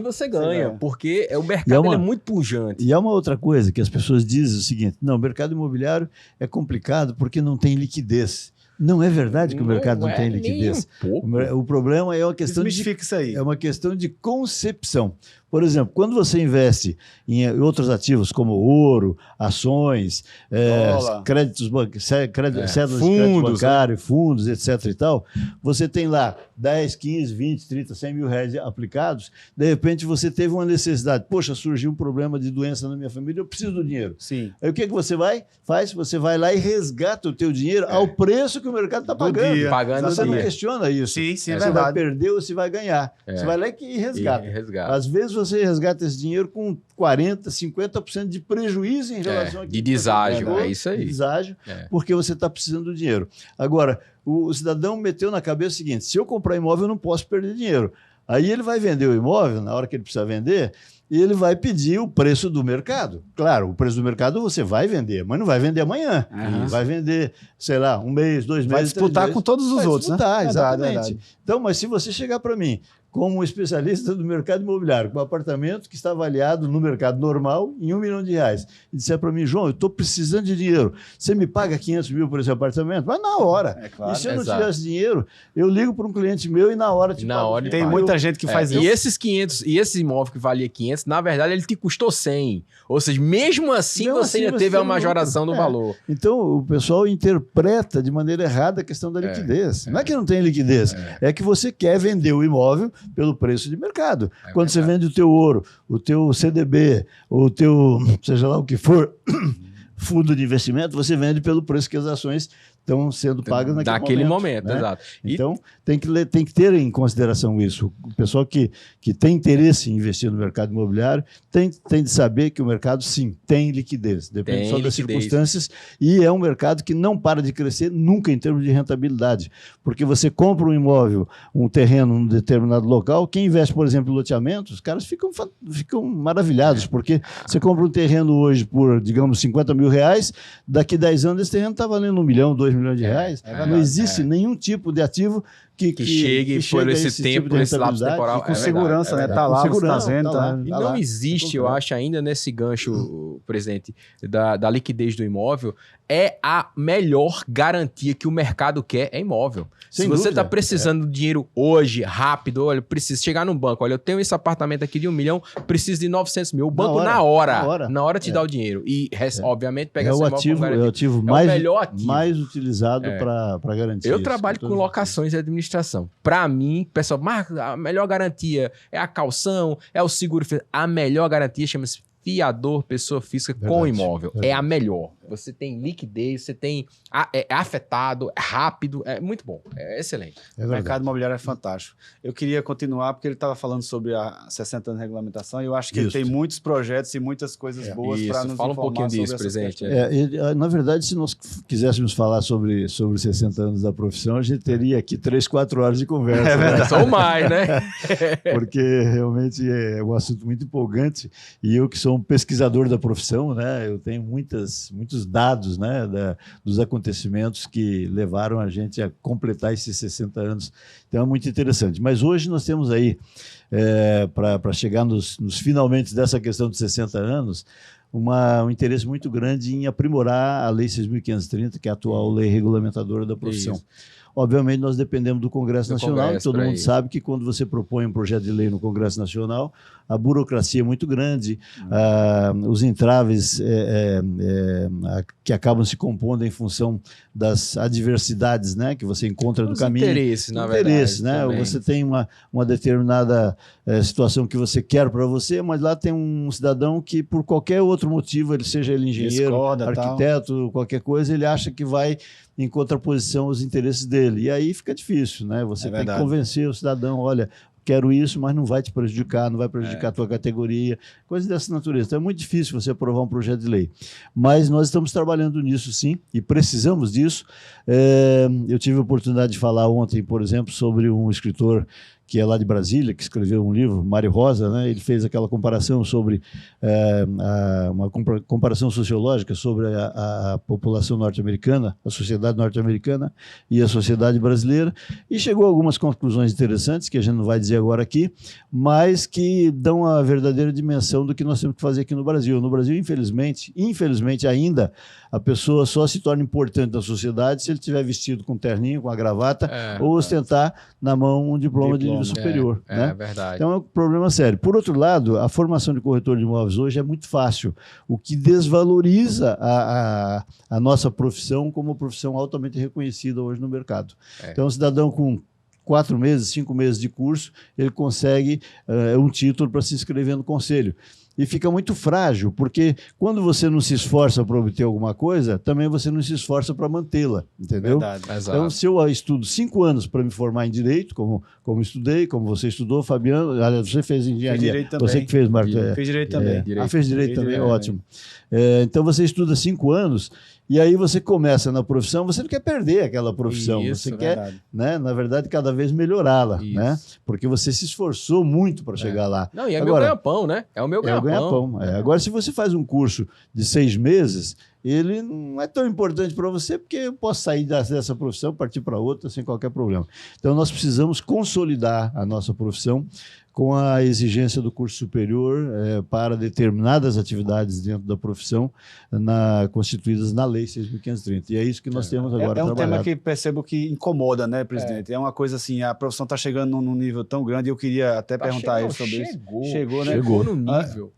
você ganha, porque o mercado é muito pujante. E há uma outra coisa que as pessoas dizem o seguinte, não, o mercado imobiliário é complicado porque não tem liquidez. Não é verdade que o mercado não tem liquidez. O problema é uma questão isso é uma questão de concepção. Por exemplo, quando você investe em outros ativos como ouro, ações, créditos cédulas de crédito bancário, fundos, etc. e tal, você tem lá 10, 15, 20, 30, 100 mil reais aplicados, de repente você teve uma necessidade. Poxa, surgiu um problema de doença na minha família, eu preciso do dinheiro. Sim. Aí o que você faz? Você vai lá e resgata o teu dinheiro ao preço que o mercado está pagando. Você não questiona isso. Sim, é você verdade. vai perder ou se vai ganhar. Você vai lá e resgata. Às vezes você resgata esse dinheiro com 40%, 50% de prejuízo em relação a de deságio, é isso aí. De deságio, porque você está precisando do dinheiro. Agora, o cidadão meteu na cabeça o seguinte, se eu comprar imóvel, eu não posso perder dinheiro. Aí ele vai vender o imóvel, na hora que ele precisa vender, e ele vai pedir o preço do mercado. Claro, o preço do mercado você vai vender, mas não vai vender amanhã. Vai vender, sei lá, um mês, 2 meses, vai disputar com todos os outros, né? Exatamente. Verdade. Então, mas se você chegar para mim como um especialista do mercado imobiliário, com um apartamento que está avaliado no mercado normal em R$1 milhão, e disser para mim, João, eu estou precisando de dinheiro, você me paga 500 mil por esse apartamento? Mas na hora. Claro, e se eu não tivesse dinheiro, eu ligo para um cliente meu e na hora te pago. Tem muita gente que faz isso. E esses 500, e esse imóvel que valia 500, na verdade, ele te custou 100. Ou seja, mesmo assim, você ainda teve a majoração do valor. Então, o pessoal interpreta de maneira errada a questão da liquidez. Não é que não tem liquidez, é que você quer vender o imóvel pelo preço de mercado. Quando você vende o teu ouro, o teu CDB, o teu, seja lá o que for, fundo de investimento, você vende pelo preço que as ações estão sendo pagas naquele momento, né? exato. Então, tem que ter em consideração isso. O pessoal que tem interesse em investir no mercado imobiliário tem de saber que o mercado, sim, tem liquidez. Depende só das circunstâncias. E é um mercado que não para de crescer nunca em termos de rentabilidade. Porque você compra um imóvel, um terreno num determinado local, quem investe, por exemplo, em loteamento, os caras ficam maravilhados, porque você compra um terreno hoje por, digamos, 50 mil reais, daqui 10 anos esse terreno está valendo 1 milhão, 2 milhões de reais. Não existe nenhum tipo de ativo que chegue por esse tempo, por esse lapso temporal. E com segurança, né? Tá lá, você tá vendo. E não existe, eu acho, ainda nesse gancho, presidente, da liquidez do imóvel, é a melhor garantia que o mercado quer é imóvel. Se você está precisando de dinheiro hoje, rápido, olha, preciso chegar no banco, olha, eu tenho esse apartamento aqui de 1 milhão, preciso de 900 mil. O banco na hora te dá o dinheiro. E, obviamente, pega esse imóvel como garantia. É o ativo mais utilizado para garantir. Eu trabalho com locações e administração. Para mim, pessoal, Marcos, a melhor garantia é a caução, é o seguro. A melhor garantia chama-se fiador, pessoa física com imóvel. É a melhor. Você tem liquidez, você tem... É afetado, é rápido, é muito bom. É excelente. O mercado imobiliário é fantástico. Eu queria continuar, porque ele estava falando sobre a 60 anos de regulamentação, e eu acho que ele tem muitos projetos e muitas coisas boas para nos Fala um pouquinho disso, presidente. Na verdade, se nós quiséssemos falar sobre 60 anos da profissão, a gente teria aqui 3, 4 horas de conversa. Né? Só mais, né? Porque realmente é um assunto muito empolgante, e eu que sou um pesquisador da profissão, né? Eu tenho muitos dados, né, dos acontecimentos que levaram a gente a completar esses 60 anos. Então é muito interessante. Mas hoje nós temos aí, para chegar nos finalmente dessa questão de 60 anos, um interesse muito grande em aprimorar a Lei 6.530, que é a atual lei regulamentadora da profissão. Isso. Obviamente, nós dependemos do Congresso Nacional, e todo mundo sabe que quando você propõe um projeto de lei no Congresso Nacional, a burocracia é muito grande, os entraves que acabam se compondo em função das adversidades, né, que você encontra no caminho. Interesses, na verdade. Né? Você tem uma determinada situação que você quer para você, mas lá tem um cidadão que, por qualquer outro motivo, seja ele engenheiro, arquiteto, qualquer coisa, ele acha que vai em contraposição aos interesses dele. E aí fica difícil, né? Você tem que convencer o cidadão, olha, quero isso, mas não vai te prejudicar, não vai prejudicar a tua categoria, coisas dessa natureza. Então é muito difícil você aprovar um projeto de lei. Mas nós estamos trabalhando nisso, sim, e precisamos disso. Eu tive a oportunidade de falar ontem, por exemplo, sobre um escritor que é lá de Brasília, que escreveu um livro, Mário Rosa, né? Ele fez aquela comparação sobre uma comparação sociológica sobre a população norte-americana, a sociedade norte-americana e a sociedade brasileira, e chegou a algumas conclusões interessantes, que a gente não vai dizer agora aqui, mas que dão a verdadeira dimensão do que nós temos que fazer aqui no Brasil. No Brasil, infelizmente ainda, a pessoa só se torna importante na sociedade se ele estiver vestido com terninho, com a gravata, ou ostentar na mão um diploma de nível superior. Né? É verdade. Então é um problema sério. Por outro lado, a formação de corretor de imóveis hoje é muito fácil, o que desvaloriza a nossa profissão como profissão altamente reconhecida hoje no mercado. Então, um cidadão com 4 meses, 5 meses de curso, ele consegue um título para se inscrever no conselho. E fica muito frágil, porque quando você não se esforça para obter alguma coisa, também você não se esforça para mantê-la, entendeu? Verdade, então, se eu estudo 5 anos para me formar em Direito, como estudei, como você estudou, Fabiano, aliás, você fez Engenharia, você que fez, Marco. Fez Direito também. Fez Direito também, ótimo. Então, você estuda 5 anos, e aí você começa na profissão, você não quer perder aquela profissão, você quer, né, na verdade, cada vez melhorá-la, né? Porque você se esforçou muito para chegar lá. Não, e meu ganha-pão, né? É o meu ganha-pão. Agora, se você faz um curso de 6 meses, ele não é tão importante para você, porque eu posso sair dessa profissão, partir para outra sem qualquer problema. Então, nós precisamos consolidar a nossa profissão com a exigência do curso superior para determinadas atividades dentro da profissão constituídas na Lei 6.530. E é isso que nós temos agora trabalhado. É um tema que percebo que incomoda, né, presidente? É uma coisa assim, a profissão está chegando num nível tão grande, eu queria até perguntar a ele sobre isso. Chegou, né? Chegou no nível.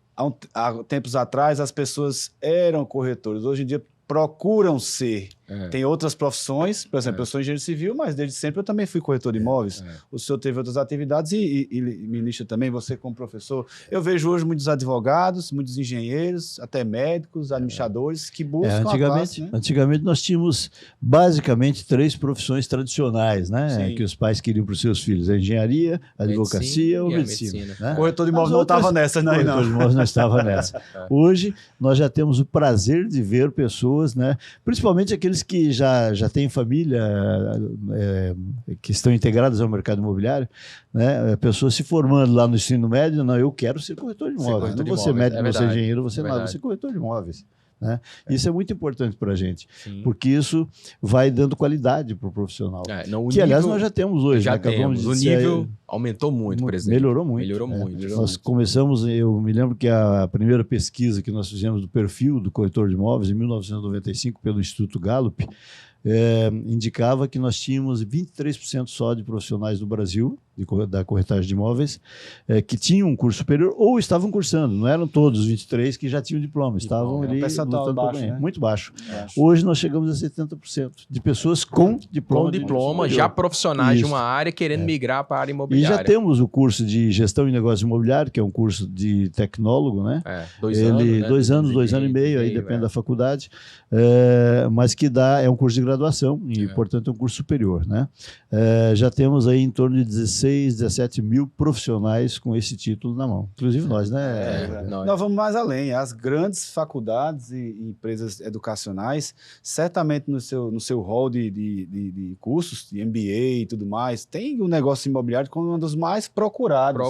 Há tempos atrás, as pessoas eram corretores. Hoje em dia, procuram ser. Tem outras profissões, por exemplo, eu sou engenheiro civil, mas desde sempre eu também fui corretor de imóveis. O senhor teve outras atividades e ministro também, você como professor. Eu vejo hoje muitos advogados, muitos engenheiros, até médicos, administradores que buscam a classe, né? Antigamente nós tínhamos basicamente 3 profissões tradicionais, né? Que os pais queriam para os seus filhos: a engenharia, a advocacia ou medicina. Né? Corretor de imóveis não estava nessa, não. Corretor de imóveis não estava nessa. Hoje nós já temos o prazer de ver pessoas, né? Principalmente aqueles que já têm família, que estão integradas ao mercado imobiliário, né? Pessoas se formando lá no ensino médio, não, eu quero ser corretor de imóveis. Não vou ser médico, não vou ser engenheiro, você nada, vou ser corretor de imóveis. Né? Isso é muito importante para a gente, porque isso vai dando qualidade para o profissional. Aliás, nós já temos hoje. Já temos. O nível aumentou muito, por exemplo. Melhorou muito. Nós começamos, eu me lembro que a primeira pesquisa que nós fizemos do perfil do corretor de imóveis, em 1995, pelo Instituto Gallup, indicava que nós tínhamos 23% só de profissionais do Brasil, da corretagem de imóveis, que tinham um curso superior ou estavam cursando. Não eram todos os 23 que já tinham diploma, estavam ali lutando baixo, né? Muito baixo. Hoje nós chegamos a 70% de pessoas com diploma. Já profissionais de uma área querendo migrar para a área imobiliária. E já temos o curso de gestão e negócio imobiliário, que é um curso de tecnólogo, né? 2 anos, né? 2 anos, 2 anos e meio, aí depende da faculdade, mas que é um curso de graduação e, portanto, é um curso superior, né? Já temos aí em torno de 17 mil profissionais com esse título na mão. Inclusive nós, né? Nós vamos mais além. As grandes faculdades e empresas educacionais, certamente no seu hall de cursos, de MBA e tudo mais, tem o negócio imobiliário como um dos mais procurados.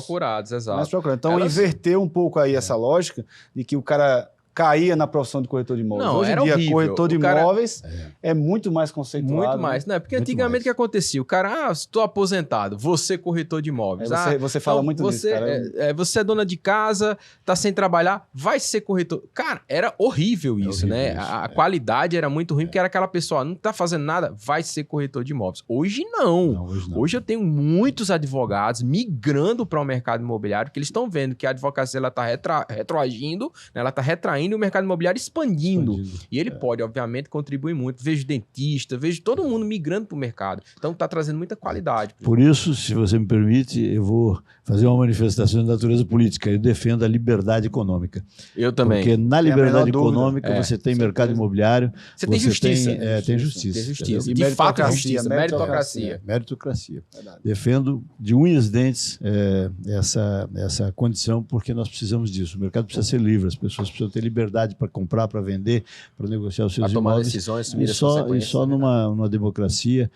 Exato. Então, inverter um pouco aí essa lógica de que o cara caía na profissão de corretor de imóveis. Não, hoje em dia, horrível. corretor de imóveis é muito mais conceituado. Muito mais, né? Porque antigamente o que acontecia? O cara, estou aposentado, você corretor de imóveis. Você fala muito disso, cara. Você é dona de casa, tá sem trabalhar, vai ser corretor. Cara, era horrível isso, né? A qualidade era muito ruim, porque era aquela pessoa, não tá fazendo nada, vai ser corretor de imóveis. Hoje não. Hoje eu tenho muitos advogados migrando para o mercado imobiliário, porque eles estão vendo que a advocacia ela tá retroagindo, né? Ela tá retraindo e o mercado imobiliário expandindo. E ele pode, obviamente, contribuir muito. Vejo dentista, vejo todo mundo migrando para o mercado. Então, está trazendo muita qualidade. Por isso, se você me permite, eu vou fazer uma manifestação de natureza política. Eu defendo a liberdade econômica. Eu também. Porque na liberdade econômica você tem mercado imobiliário. Você tem justiça. Tem justiça. Tem justiça. E de fato, justiça. Meritocracia. Defendo de unhas e dentes essa condição, porque nós precisamos disso. O mercado precisa ser livre, as pessoas precisam ter liberdade para comprar, para vender, para negociar os seus imóveis. Decisões, e só numa democracia,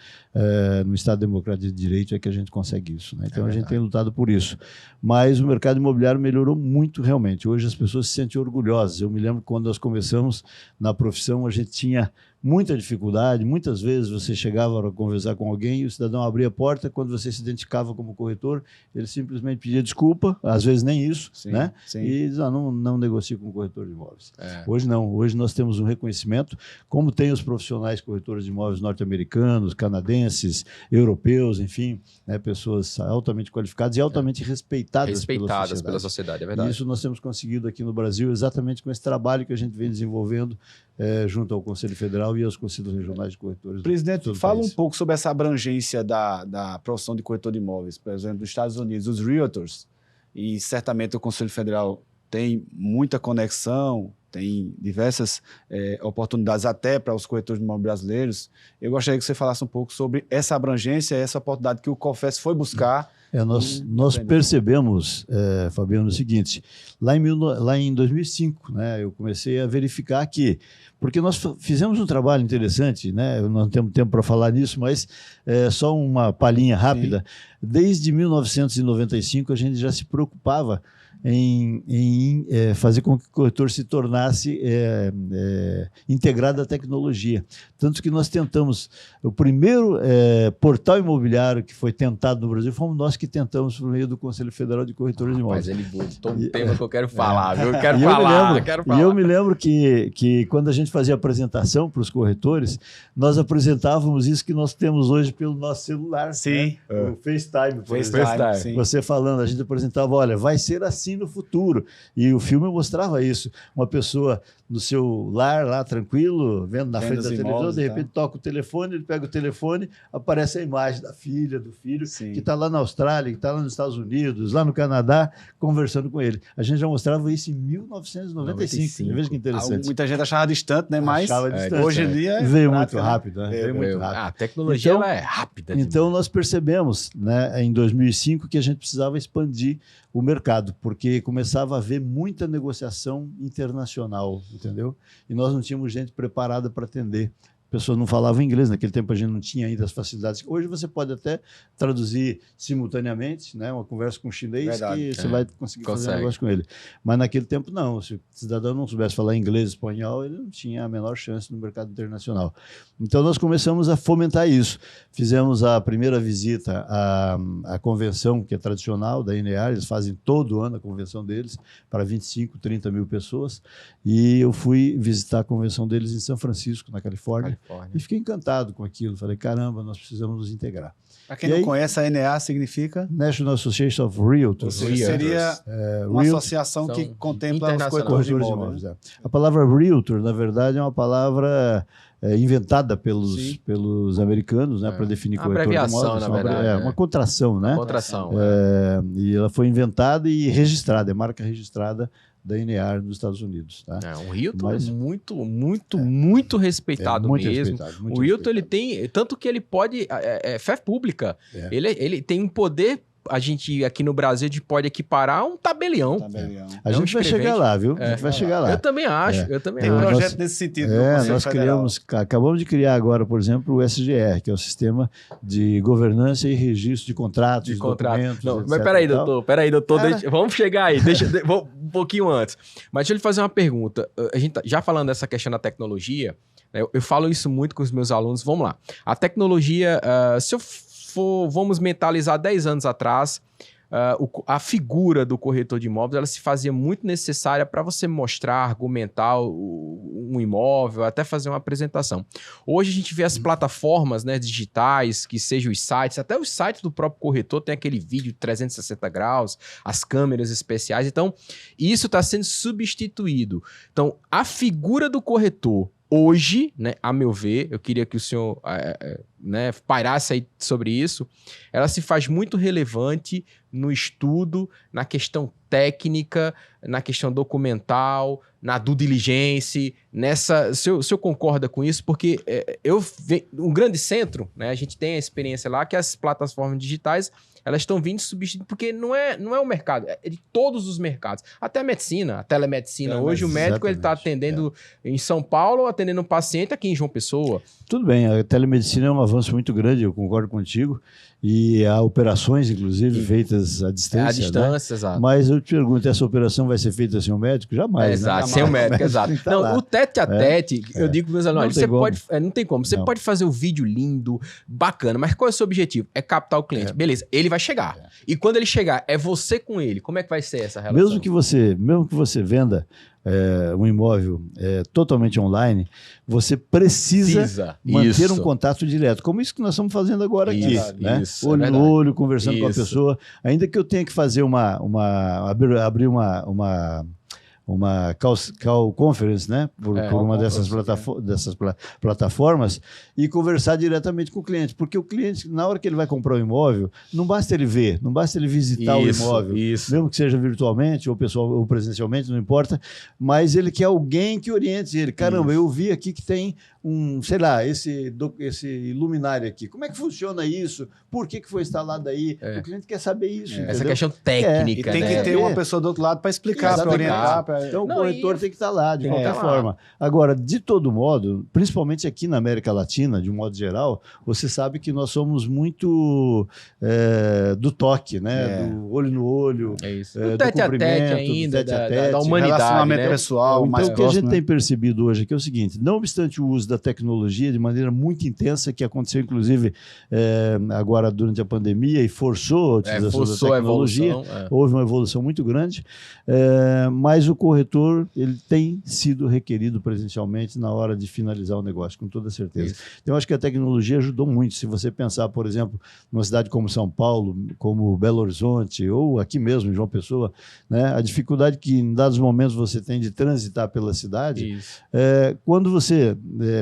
no Estado democrático de direito, é que a gente consegue isso. Né? Então a gente tem lutado por isso. Mas o mercado imobiliário melhorou muito realmente. Hoje as pessoas se sentem orgulhosas. Eu me lembro que quando nós começamos na profissão, a gente tinha muita dificuldade. Muitas vezes você chegava para conversar com alguém e o cidadão abria a porta. Quando você se identificava como corretor, ele simplesmente pedia desculpa, às vezes nem isso, né? E diz, não negocio com o corretor de imóveis. Hoje não. Hoje nós temos um reconhecimento, como tem os profissionais corretores de imóveis norte-americanos, canadenses, europeus, enfim, né? Pessoas altamente qualificadas e altamente respeitadas pela sociedade. É verdade. E isso nós temos conseguido aqui no Brasil exatamente com esse trabalho que a gente vem desenvolvendo junto ao Conselho Federal e aos conselhos regionais de corretores. Presidente, fala um pouco sobre essa abrangência da profissão de corretor de imóveis. Por exemplo, nos Estados Unidos, os realtors, e certamente o Conselho Federal tem muita conexão, tem diversas oportunidades até para os corretores de imóveis brasileiros. Eu gostaria que você falasse um pouco sobre essa abrangência, essa oportunidade que o COFES foi buscar. Nós percebemos, Fabiano, o seguinte, lá em 2005, né, eu comecei a verificar que, porque nós fizemos um trabalho interessante, né, nós não temos tempo para falar nisso, mas só uma palhinha rápida. Desde 1995 a gente já se preocupava em fazer com que o corretor se tornasse integrado à tecnologia. Tanto que nós tentamos, o primeiro portal imobiliário que foi tentado no Brasil, fomos nós que tentamos por meio do Conselho Federal de Corretores de Imóveis. Mas ele botou um tema que eu quero falar, viu? E eu me lembro que quando a gente fazia apresentação para os corretores, nós apresentávamos isso que nós temos hoje pelo nosso celular. Sim. Né? O FaceTime, por exemplo. FaceTime. Você falando, a gente apresentava, olha, vai ser assim. assim no futuro. E o filme mostrava isso. Uma pessoa no seu lar, lá tranquilo, vendo na frente da televisão, de repente toca o telefone, ele pega o telefone, aparece a imagem da filha, do filho, que está lá na Austrália, que está lá nos Estados Unidos, lá no Canadá, conversando com ele. A gente já mostrava isso em 1995. Veja que interessante. Muita gente achava distante, né? Mas hoje em dia veio muito rápido. Né? Veio muito rápido. A tecnologia ela é rápida. Então nós percebemos, né, em 2005 que a gente precisava expandir o mercado, porque começava a haver muita negociação internacional, entendeu? E nós não tínhamos gente preparada para atender. Pessoas não falavam inglês, naquele tempo a gente não tinha ainda as facilidades. Hoje você pode até traduzir simultaneamente, né, uma conversa com um chinês, que você vai conseguir fazer um negócio com ele. Mas naquele tempo não, se o cidadão não soubesse falar inglês, espanhol, ele não tinha a menor chance no mercado internacional. Então nós começamos a fomentar isso. Fizemos a primeira visita à convenção, que é tradicional, da INEAR, eles fazem todo ano a convenção deles, para 25, 30 mil pessoas, e eu fui visitar a convenção deles em São Francisco, na Califórnia. E fiquei encantado com aquilo. Falei, caramba, nós precisamos nos integrar. Para quem não conhece, a NA significa? National Association of Realtors. Seria uma associação que contempla os corretores de imóveis. A palavra realtor, na verdade, é uma palavra inventada pelos americanos, né, para definir corretor de imóveis. Na verdade, uma contração, né? Contração. E ela foi inventada e registrada, é marca registrada da INEAR nos Estados Unidos. Tá? O Realtor é muito respeitado mesmo. O Realtor, ele tem, tanto que ele pode, fé pública, ele tem um poder, a gente aqui no Brasil, a gente pode equiparar um tabelião. A gente vai chegar lá, viu? A gente vai chegar lá. Eu também acho. Tem um projeto nesse sentido. Nós acabamos de criar agora, por exemplo, o SGR, que é o Sistema de Governança e Registro de Contratos, documentos, Não, mas peraí, doutor, vamos chegar aí, vamos um pouquinho antes. Mas deixa eu lhe fazer uma pergunta. A gente já falando dessa questão da tecnologia, eu falo isso muito com os meus alunos, vamos lá. A tecnologia, se eu vamos mentalizar 10 anos atrás, a figura do corretor de imóveis ela se fazia muito necessária para você mostrar, argumentar um imóvel, até fazer uma apresentação. Hoje a gente vê as plataformas, né, digitais, que sejam os sites, até os sites do próprio corretor tem aquele vídeo de 360 graus, as câmeras especiais. Então, isso está sendo substituído. Então, a figura do corretor hoje, né, a meu ver, eu queria que o senhor pairasse aí sobre isso, ela se faz muito relevante no estudo, na questão técnica, na questão documental, na due diligence, se o senhor concorda com isso, porque um grande centro, né, a gente tem a experiência lá que as plataformas digitais elas estão vindo substituir, porque não é o mercado, é de todos os mercados. Até a medicina, a telemedicina. Hoje o médico está atendendo em São Paulo, atendendo um paciente aqui em João Pessoa. Tudo bem, a telemedicina é um avanço muito grande, eu concordo contigo. E há operações, inclusive, feitas à distância. À distância, né? Exato. Mas eu te pergunto, essa operação vai ser feita sem o médico? Jamais. Exato, sem o médico, exato. Não, o tete a tete, eu digo para meus alunos, não tem como. Você pode fazer um vídeo lindo, bacana, mas qual é o seu objetivo? É captar o cliente. Beleza, ele vai chegar. E quando ele chegar, é você com ele. Como é que vai ser essa relação? Mesmo que você venda um imóvel totalmente online, você precisa manter um contato direto, como isso que nós estamos fazendo agora aqui, né? Olho no olho, conversando com a pessoa, ainda que eu tenha que fazer abrir uma call conference, né? Por uma dessas plataformas e conversar diretamente com o cliente. Porque o cliente, na hora que ele vai comprar um imóvel, não basta ele ver, não basta ele visitar o imóvel, mesmo que seja virtualmente ou presencialmente, não importa, mas ele quer alguém que oriente ele. Caramba, eu vi aqui que tem esse luminário aqui. Como é que funciona isso? Por que foi instalado aí? O cliente quer saber isso. Essa questão técnica. E tem que ter uma pessoa do outro lado para explicar, para orientar. Então o corretor tem que estar lá, de qualquer forma. Agora, de todo modo, principalmente aqui na América Latina, de um modo geral, você sabe que nós somos muito do toque, né? Do olho no olho, do tete-a-tete ainda, da humanidade, relacionamento pessoal, então, o que a gente tem percebido hoje aqui é o seguinte, não obstante o uso da tecnologia de maneira muito intensa, que aconteceu inclusive agora durante a pandemia e forçou a utilização da tecnologia, houve uma evolução muito grande, mas o corretor, ele tem sido requerido presencialmente na hora de finalizar o negócio, com toda certeza. Então, eu acho que a tecnologia ajudou muito. Se você pensar, por exemplo, numa cidade como São Paulo, como Belo Horizonte, ou aqui mesmo, em João Pessoa, né, a dificuldade que em dados momentos você tem de transitar pela cidade, quando você,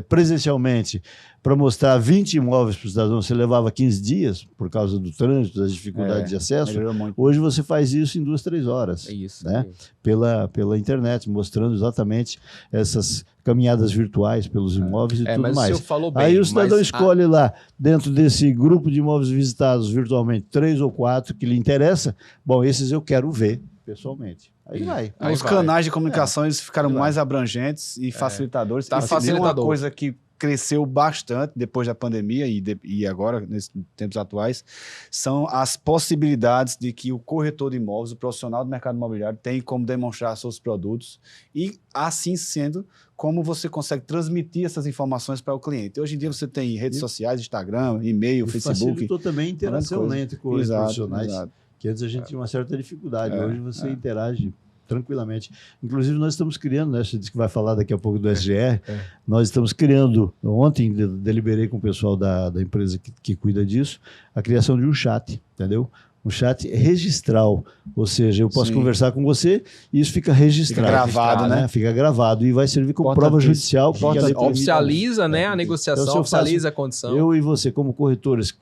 presencialmente, para mostrar 20 imóveis para o cidadão, você levava 15 dias por causa do trânsito, das dificuldades de acesso. Hoje você faz isso em 2, 3 horas. Né? Pela internet, mostrando exatamente essas caminhadas virtuais pelos imóveis e tudo mas mais. O senhor falou bem, aí o cidadão escolhe lá, dentro desse grupo de imóveis visitados virtualmente, 3 ou 4 que lhe interessa. Bom, esses eu quero ver pessoalmente. Aí vai. Os canais de comunicação eles ficaram mais abrangentes e facilitadores. Tá facilitador. Uma coisa que cresceu bastante depois da pandemia e agora, nesses tempos atuais, são as possibilidades de que o corretor de imóveis, o profissional do mercado imobiliário, tem como demonstrar seus produtos e, assim sendo, como você consegue transmitir essas informações para o cliente. Hoje em dia você tem redes sociais, Instagram, e-mail, Facebook. Facilitou também a interação entre os profissionais, que antes a gente tinha uma certa dificuldade. Hoje você interage tranquilamente. Inclusive, nós estamos criando, né? Você disse que vai falar daqui a pouco do SGR. Nós estamos criando, ontem deliberei com o pessoal da empresa que cuida disso, a criação de um chat, entendeu? Um chat registral, ou seja, eu posso conversar com você e isso fica registrado. Fica gravado, né? Fica gravado e vai servir como prova judicial. Oficializa, né, a negociação, então, oficializa a condição. Eu e você, como corretores,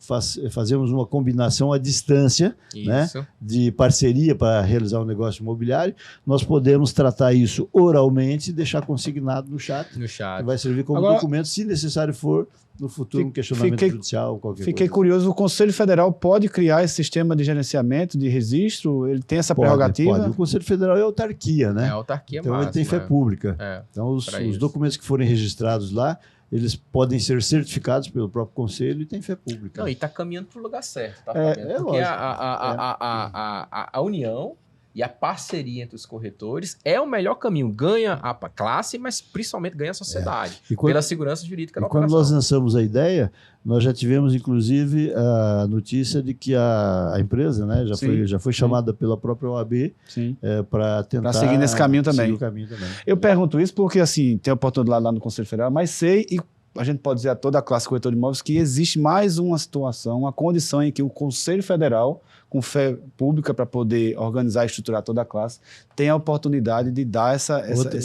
fazemos uma combinação à distância, né, de parceria para realizar um negócio imobiliário. Nós podemos tratar isso oralmente e deixar consignado no chat. Que vai servir como documento, se necessário for, no futuro, um questionamento judicial, qualquer coisa. Fiquei curioso, o Conselho Federal pode criar esse sistema de gerenciamento, de registro? Ele tem essa prerrogativa? Pode. O Conselho Federal é autarquia, né? É autarquia então máxima, ele tem fé pública. Então os documentos que forem registrados lá, eles podem ser certificados pelo próprio Conselho e tem fé pública. Não, e está caminhando para o lugar certo. Porque a União e a parceria entre os corretores é o melhor caminho. Ganha a classe, mas principalmente ganha a sociedade. Pela segurança jurídica da operação. Quando nós lançamos a ideia, nós já tivemos, inclusive, a notícia de que a empresa, né, já foi chamada pela própria OAB para tentar seguir nesse caminho também. Eu pergunto isso porque, assim, tem oportunidade lá no Conselho Federal, mas sei, e a gente pode dizer a toda a classe corretor de imóveis, que existe mais uma situação, uma condição em que o Conselho Federal, com fé pública para poder organizar e estruturar toda a classe, tem a oportunidade de dar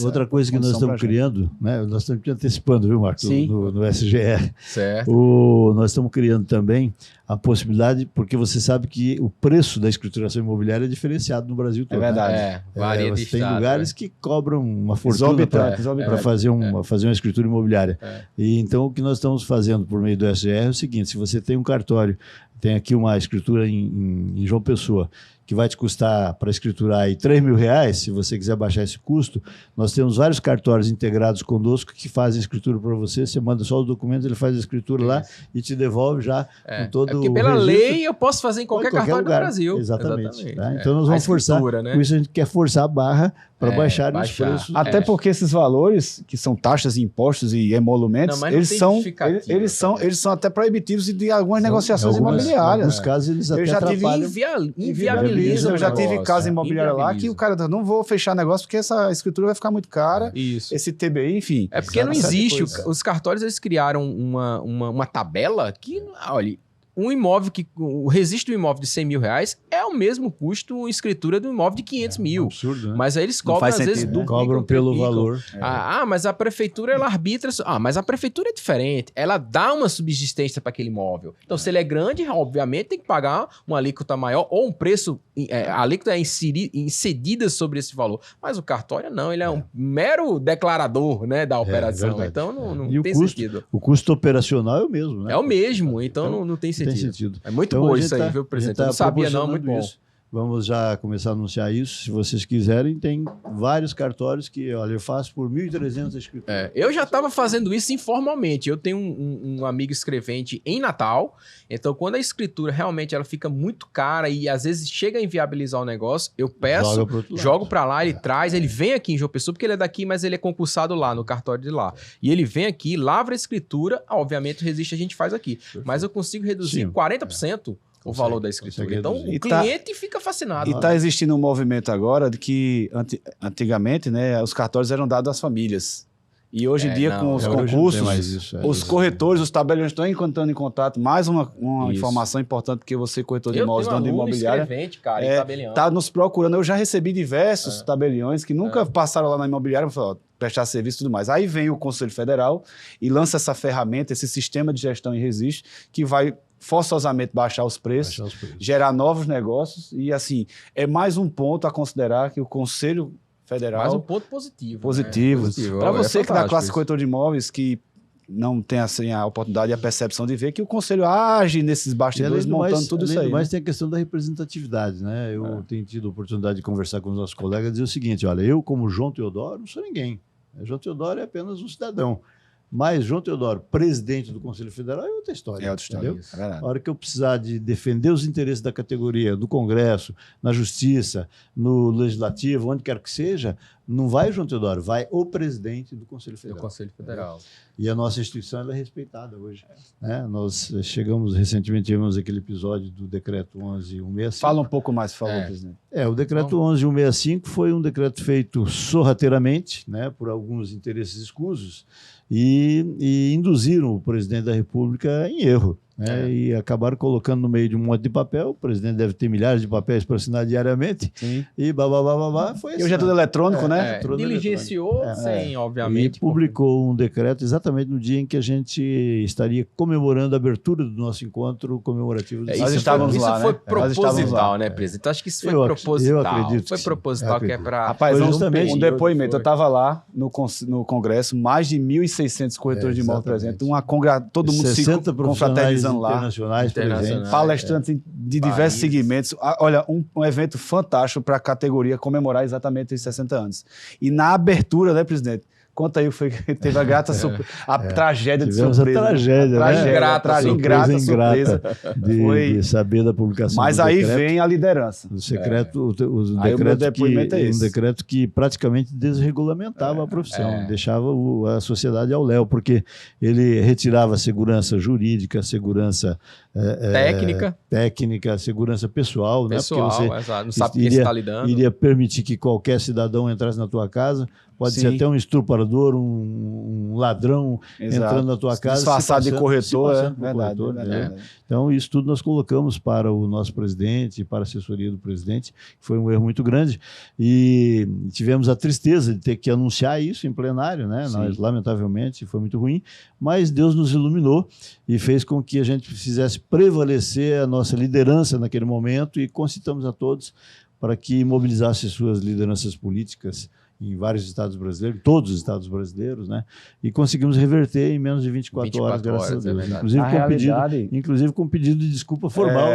outra coisa que nós estamos criando, né? Nós estamos antecipando, viu, Marcos, no SGR. Certo. Nós estamos criando também a possibilidade, porque você sabe que o preço da escrituração imobiliária é diferenciado no Brasil todo. É verdade. Varia de tem estado, lugares que cobram uma fortuna para fazer uma escritura imobiliária. E então o que nós estamos fazendo por meio do SGR é o seguinte: se você tem um cartório, tem aqui uma escritura em João Pessoa, que vai te custar para escriturar aí R$3.000, se você quiser baixar esse custo, nós temos vários cartórios integrados conosco que fazem a escritura para você manda só os documentos, ele faz a escritura lá e te devolve já com todo porque pela lei eu posso fazer em qualquer cartório do Brasil. Exatamente. Tá? Então nós vamos forçar, né? Com isso a gente quer forçar a barra para baixar os preços. Até porque esses valores, que são taxas, impostos e emolumentos, eles são até proibitivos de algumas negociações imobiliárias. Em alguns casos eles até atrapalham. Inviabilizam. Eu já tive casa imobiliária lá que o cara não vou fechar negócio porque essa escritura vai ficar muito cara. Isso. Esse TBI, enfim. É porque não existe. Os cartórios eles criaram uma tabela que, olha, um imóvel o registro do imóvel de R$100.000 é o mesmo custo escritura do imóvel de 500 mil. Absurdo, né? Mas aí eles cobram, às vezes, cobram pelo valor. Mas a prefeitura, ela arbitra... mas a prefeitura é diferente. Ela dá uma subsistência para aquele imóvel. Então, se ele é grande, obviamente, tem que pagar uma alíquota maior ou um preço... a alíquota é incedida sobre esse valor. Mas o cartório, não. Ele é um mero declarador, né, da operação. Então, não tem sentido. O custo operacional é o mesmo, né? É o mesmo. Então, não tem sentido. É muito bom isso aí, viu, presidente? Eu não sabia não, muito bom. Vamos já começar a anunciar isso. Se vocês quiserem, tem vários cartórios que, olha, eu faço por 1.300 escrituras. Eu já estava fazendo isso informalmente. Eu tenho um amigo escrevente em Natal. Então, quando a escritura realmente ela fica muito cara e às vezes chega a inviabilizar o negócio, eu peço, jogo para lá, ele traz, ele vem aqui em João Pessoa, porque ele é daqui, mas ele é concursado lá, no cartório de lá. E ele vem aqui, lavra a escritura, obviamente o registro a gente faz aqui. Perfeito. Mas eu consigo reduzir 40%. o valor da escritura. Então, reduzir. o cliente fica fascinado. E está existindo um movimento agora de que, antigamente, né, os cartórios eram dados às famílias. E hoje em dia, com os hoje não tem concursos, mais isso, os corretores, os tabeliões estão entrando em contato. Mais uma informação importante, porque você, corretor de imóveis, dono de imobiliária, cara, e tabelião. está nos procurando. Eu já recebi diversos tabeliões que nunca passaram lá na imobiliária e falaram, prestar serviço e tudo mais. Aí vem o Conselho Federal e lança essa ferramenta, esse sistema de gestão e registro, que vai forçosamente baixar os preços, gerar novos negócios. E, assim, é mais um ponto a considerar que o Conselho Federal... Mais um ponto positivo. Positivo. Né? Para você que da classe isso. corretor de imóveis, que não tem assim, a oportunidade e a percepção de ver que o Conselho age nesses bastidores, montando tudo isso aí. Mas né? tem a questão da representatividade, né? Eu tenho tido a oportunidade de conversar com os nossos colegas e dizer o seguinte, olha, eu como João Teodoro não sou ninguém. João Teodoro é apenas um cidadão. Mas João Teodoro, presidente do Conselho Federal, é outra história. É outra história. Entendeu? É verdade. A hora que eu precisar de defender os interesses da categoria, do Congresso, na Justiça, no Legislativo, onde quer que seja, não vai João Teodoro, vai o presidente do Conselho Federal. Do Conselho Federal. E a nossa instituição ela é respeitada hoje. Né? Nós chegamos, recentemente, tivemos aquele episódio do Decreto 11.165. Fala um pouco mais, por favor, presidente. O Decreto 11.165 foi um decreto feito sorrateiramente, né, por alguns interesses escusos, e induziram o presidente da República em erro. Né? E acabaram colocando no meio de um monte de papel. O presidente deve ter milhares de papéis para assinar diariamente. Sim. E babá, foi assim. E hoje é tudo eletrônico, né? Diligenciou sem, obviamente. E publicou um decreto exatamente no dia em que a gente estaria comemorando a abertura do nosso encontro comemorativo. Nós estávamos lá, isso foi né? proposital, né, presidente? Acho que isso foi proposital. Eu acredito. Foi proposital, que é para... Rapaz, justamente um depoimento. Eu estava lá no Congresso, mais de 1.600 corretores de imóveis presentes. Todo mundo se confraternizando lá. Internacionais presentes. Palestrantes de diversos segmentos. Olha, um evento fantástico para a categoria comemorar exatamente os 60 anos. E na abertura, né, presidente? Conta aí, foi que teve a grata tragédia de surpresa. A tragédia, né? Ingrata surpresa. De saber da publicação. Mas do aí decreto, vem a liderança. O secreto, Aí o meu depoimento é esse. Um decreto que praticamente desregulamentava a profissão, deixava a sociedade ao léu, porque ele retirava a segurança jurídica, segurança técnica, segurança pessoal, né? Porque você não sabe quem está lidando. Iria permitir que qualquer cidadão entrasse na tua casa. Pode ser até um estuprador, um ladrão entrando na tua casa. Disfarçado de corretor, verdade. Então, isso tudo nós colocamos para o nosso presidente, para a assessoria do presidente, que foi um erro muito grande. E tivemos a tristeza de ter que anunciar isso em plenário, né? Nós, lamentavelmente, foi muito ruim, mas Deus nos iluminou e fez com que a gente fizesse prevalecer a nossa liderança naquele momento e concitamos a todos para que mobilizassem suas lideranças políticas em vários estados brasileiros, todos os estados brasileiros, né? E conseguimos reverter em menos de 24 horas, graças a Deus. Inclusive com pedido de desculpa formal.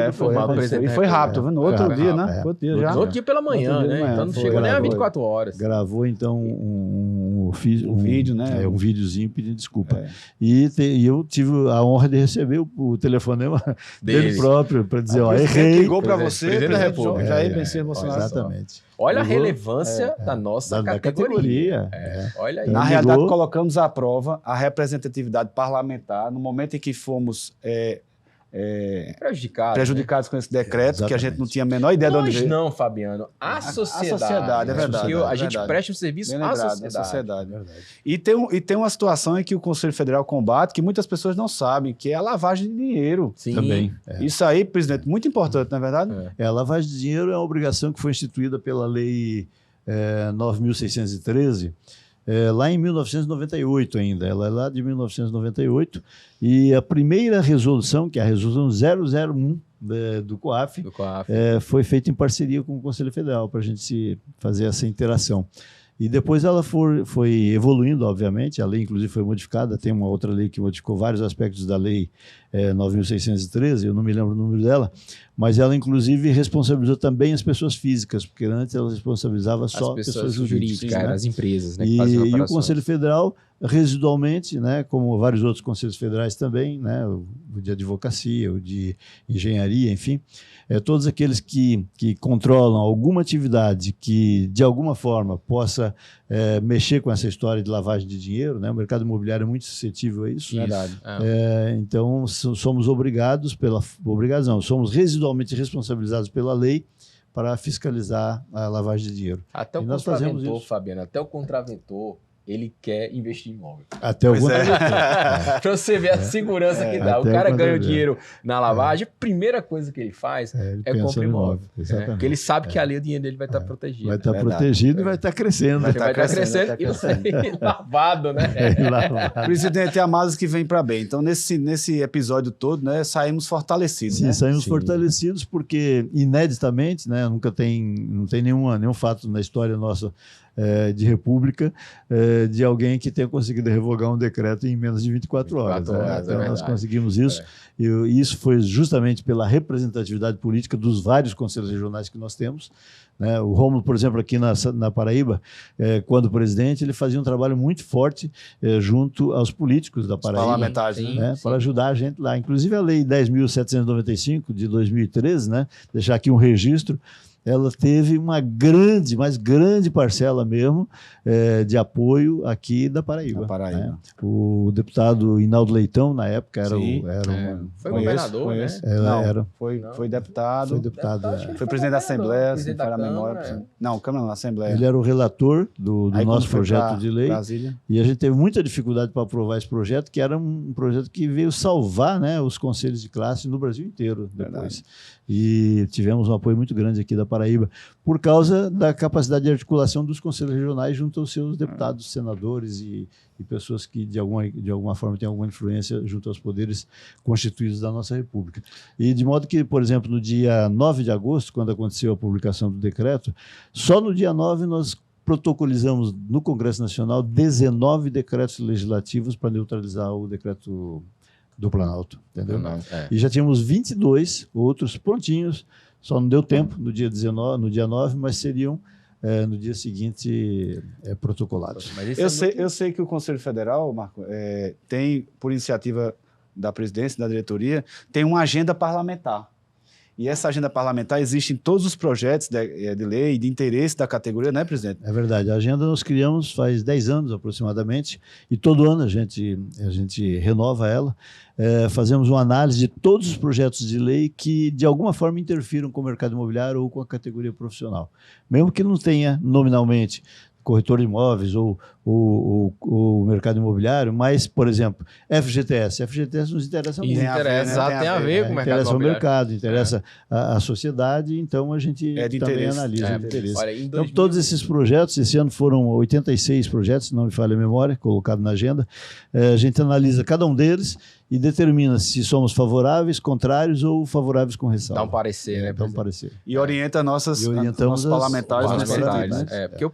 E foi rápido, no outro dia, né? No outro dia pela manhã, né? Então não chegou nem a 24 horas. Gravou, então, um vídeo, né? Um videozinho pedindo desculpa. E eu tive a honra de receber o telefonema dele próprio para dizer, errei. Ligou para você, presidente da República. Jair Messias Bolsonaro. Exatamente. Olha a relevância da nossa categoria. Olha aí. Na realidade, colocamos à prova a representatividade parlamentar no momento em que fomos prejudicados com esse decreto, que a gente não tinha a menor ideia de onde veio. Não, Fabiano. A sociedade, é verdade. Porque a gente presta um serviço à sociedade. E tem uma situação em que o Conselho Federal combate, que muitas pessoas não sabem, que é a lavagem de dinheiro. Sim. Também. Isso aí, presidente, muito importante, não é verdade? A lavagem de dinheiro é uma obrigação que foi instituída pela Lei 9.613, lá em 1998 ainda, ela é lá de 1998, e a primeira resolução, que é a resolução 001 do COAF, foi feita em parceria com o Conselho Federal, para a gente fazer essa interação. E depois ela foi evoluindo, obviamente, a lei inclusive foi modificada, tem uma outra lei que modificou vários aspectos da lei 9.613, eu não me lembro o número dela, mas ela inclusive responsabilizou também as pessoas físicas, porque antes ela responsabilizava só pessoas jurídicas, né? As empresas, né? E o Conselho Federal residualmente, né, como vários outros conselhos federais também, né, o de advocacia, o de engenharia, enfim, todos aqueles que controlam alguma atividade que, de alguma forma, possa mexer com essa história de lavagem de dinheiro, né, o mercado imobiliário é muito suscetível a isso. Verdade. Então, somos somos residualmente responsabilizados pela lei para fiscalizar a lavagem de dinheiro. Até o contraventor, Fabiano, até o contraventor, ele quer investir em imóvel. Até o contraventor. Para você ver a segurança que dá. O cara ganha o dinheiro na lavagem, a primeira coisa que ele faz é comprar imóvel. Exatamente. Porque ele sabe que ali o dinheiro dele vai estar protegido. Vai estar protegido e vai estar crescendo. Vai estar crescendo e vai lavado, né? Presidente, há males que vem para bem. Então, nesse episódio todo, né, saímos fortalecidos. Sim, né? saímos fortalecidos porque, ineditamente, né, não tem nenhum fato na história nossa de república de alguém que tenha conseguido revogar um decreto em menos de 24 horas. Então, nós conseguimos isso. E isso foi justamente pela representatividade política dos vários conselhos regionais que nós temos. Né? O Rômulo, por exemplo, aqui na Paraíba, quando presidente, ele fazia um trabalho muito forte junto aos políticos da Paraíba. Parlamentares, né? Para ajudar a gente lá. Inclusive a Lei 10.795, de 2013, né? Deixar aqui um registro, ela teve uma mais grande parcela mesmo de apoio aqui da Paraíba. Né? O deputado Inaldo Leitão, na época, foi governador, né? Foi deputado. Foi deputado. Foi presidente da Assembleia, se não for a memória. Não, Câmara da Assembleia. Ele era o relator do nosso projeto de lei. Brasília. E a gente teve muita dificuldade para aprovar esse projeto, que era um projeto que veio salvar, né, os conselhos de classe no Brasil inteiro depois. Verdade. E tivemos um apoio muito grande aqui da Paraíba, por causa da capacidade de articulação dos conselhos regionais junto aos seus deputados, senadores e pessoas que, de alguma forma, têm alguma influência junto aos poderes constituídos da nossa República. E de modo que, por exemplo, no dia 9 de agosto, quando aconteceu a publicação do decreto, só no dia 9 nós protocolizamos no Congresso Nacional 19 decretos legislativos para neutralizar o decreto do Planalto, entendeu? E já tínhamos 22 outros prontinhos, só não deu tempo no dia 9, mas seriam no dia seguinte protocolados. Eu sei que o Conselho Federal, Marco, tem, por iniciativa da presidência, da diretoria, tem uma agenda parlamentar. E essa agenda parlamentar existe em todos os projetos de lei e de interesse da categoria, né, presidente? É verdade. A agenda nós criamos faz 10 anos aproximadamente, e todo ano a gente renova ela. Fazemos uma análise de todos os projetos de lei que, de alguma forma, interfiram com o mercado imobiliário ou com a categoria profissional. Mesmo que não tenha, nominalmente, corretor de imóveis ou o mercado imobiliário, mas, por exemplo, FGTS nos interessa muito. Tem a ver com o mercado interessa imobiliário. o mercado, interessa a sociedade, então a gente também analisa de interesse. Olha, então, todos esses projetos, esse ano foram 86 projetos, se não me falha a memória, colocados na agenda, a gente analisa cada um deles e determina se somos favoráveis, contrários ou favoráveis com ressalva. Dá um parecer, né? Dá um parecer. E orienta nossos parlamentares. Né? Porque o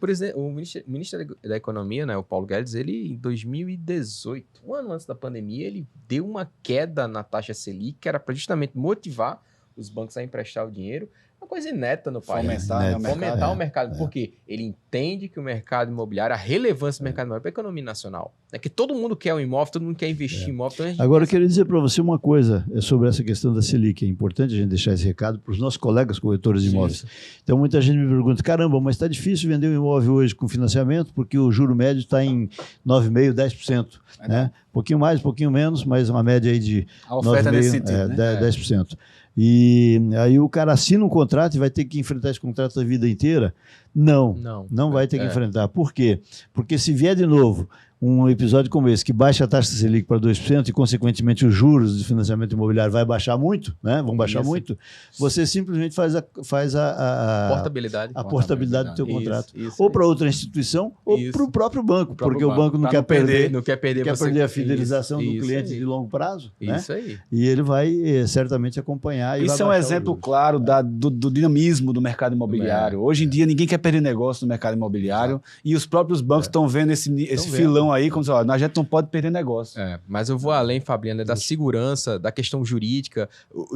ministro da Economia, né, o Paulo Guedes, ele em 2018, um ano antes da pandemia, ele deu uma queda na taxa Selic, que era para justamente motivar os bancos a emprestar o dinheiro. Uma coisa ineta no país. Fomentar o mercado. Porque ele entende que o mercado imobiliário, a relevância do mercado imobiliário para a economia nacional. É que todo mundo quer um imóvel, todo mundo quer investir em imóvel. Então agora, eu queria dizer para você uma coisa sobre essa questão da Selic. É importante a gente deixar esse recado para os nossos colegas corretores de imóveis. Então, muita gente me pergunta, caramba, mas está difícil vender um imóvel hoje com financiamento, porque o juro médio está em 9,5%, 10%. Né? Um pouquinho mais, um pouquinho menos, mas uma média aí de 9,5%, 10%. E aí o cara assina um contrato e vai ter que enfrentar esse contrato a vida inteira? Não vai ter que enfrentar. Por quê? Porque se vier de novo um episódio como esse, que baixa a taxa Selic para 2% e, consequentemente, os juros de financiamento imobiliário vai baixar muito, né? Vão baixar muito, você simplesmente faz a portabilidade do teu contrato. Ou para outra instituição, ou para o próprio banco, porque o banco não quer perder a fidelização do cliente de longo prazo. Isso né? aí. E ele vai certamente acompanhar. Isso é um exemplo claro do dinamismo do mercado imobiliário. Hoje em dia, ninguém quer perder negócio no mercado imobiliário e os próprios bancos estão vendo esse filão aí, como diz, a gente não pode perder negócio. Mas eu vou além, Fabiano, da segurança, da questão jurídica,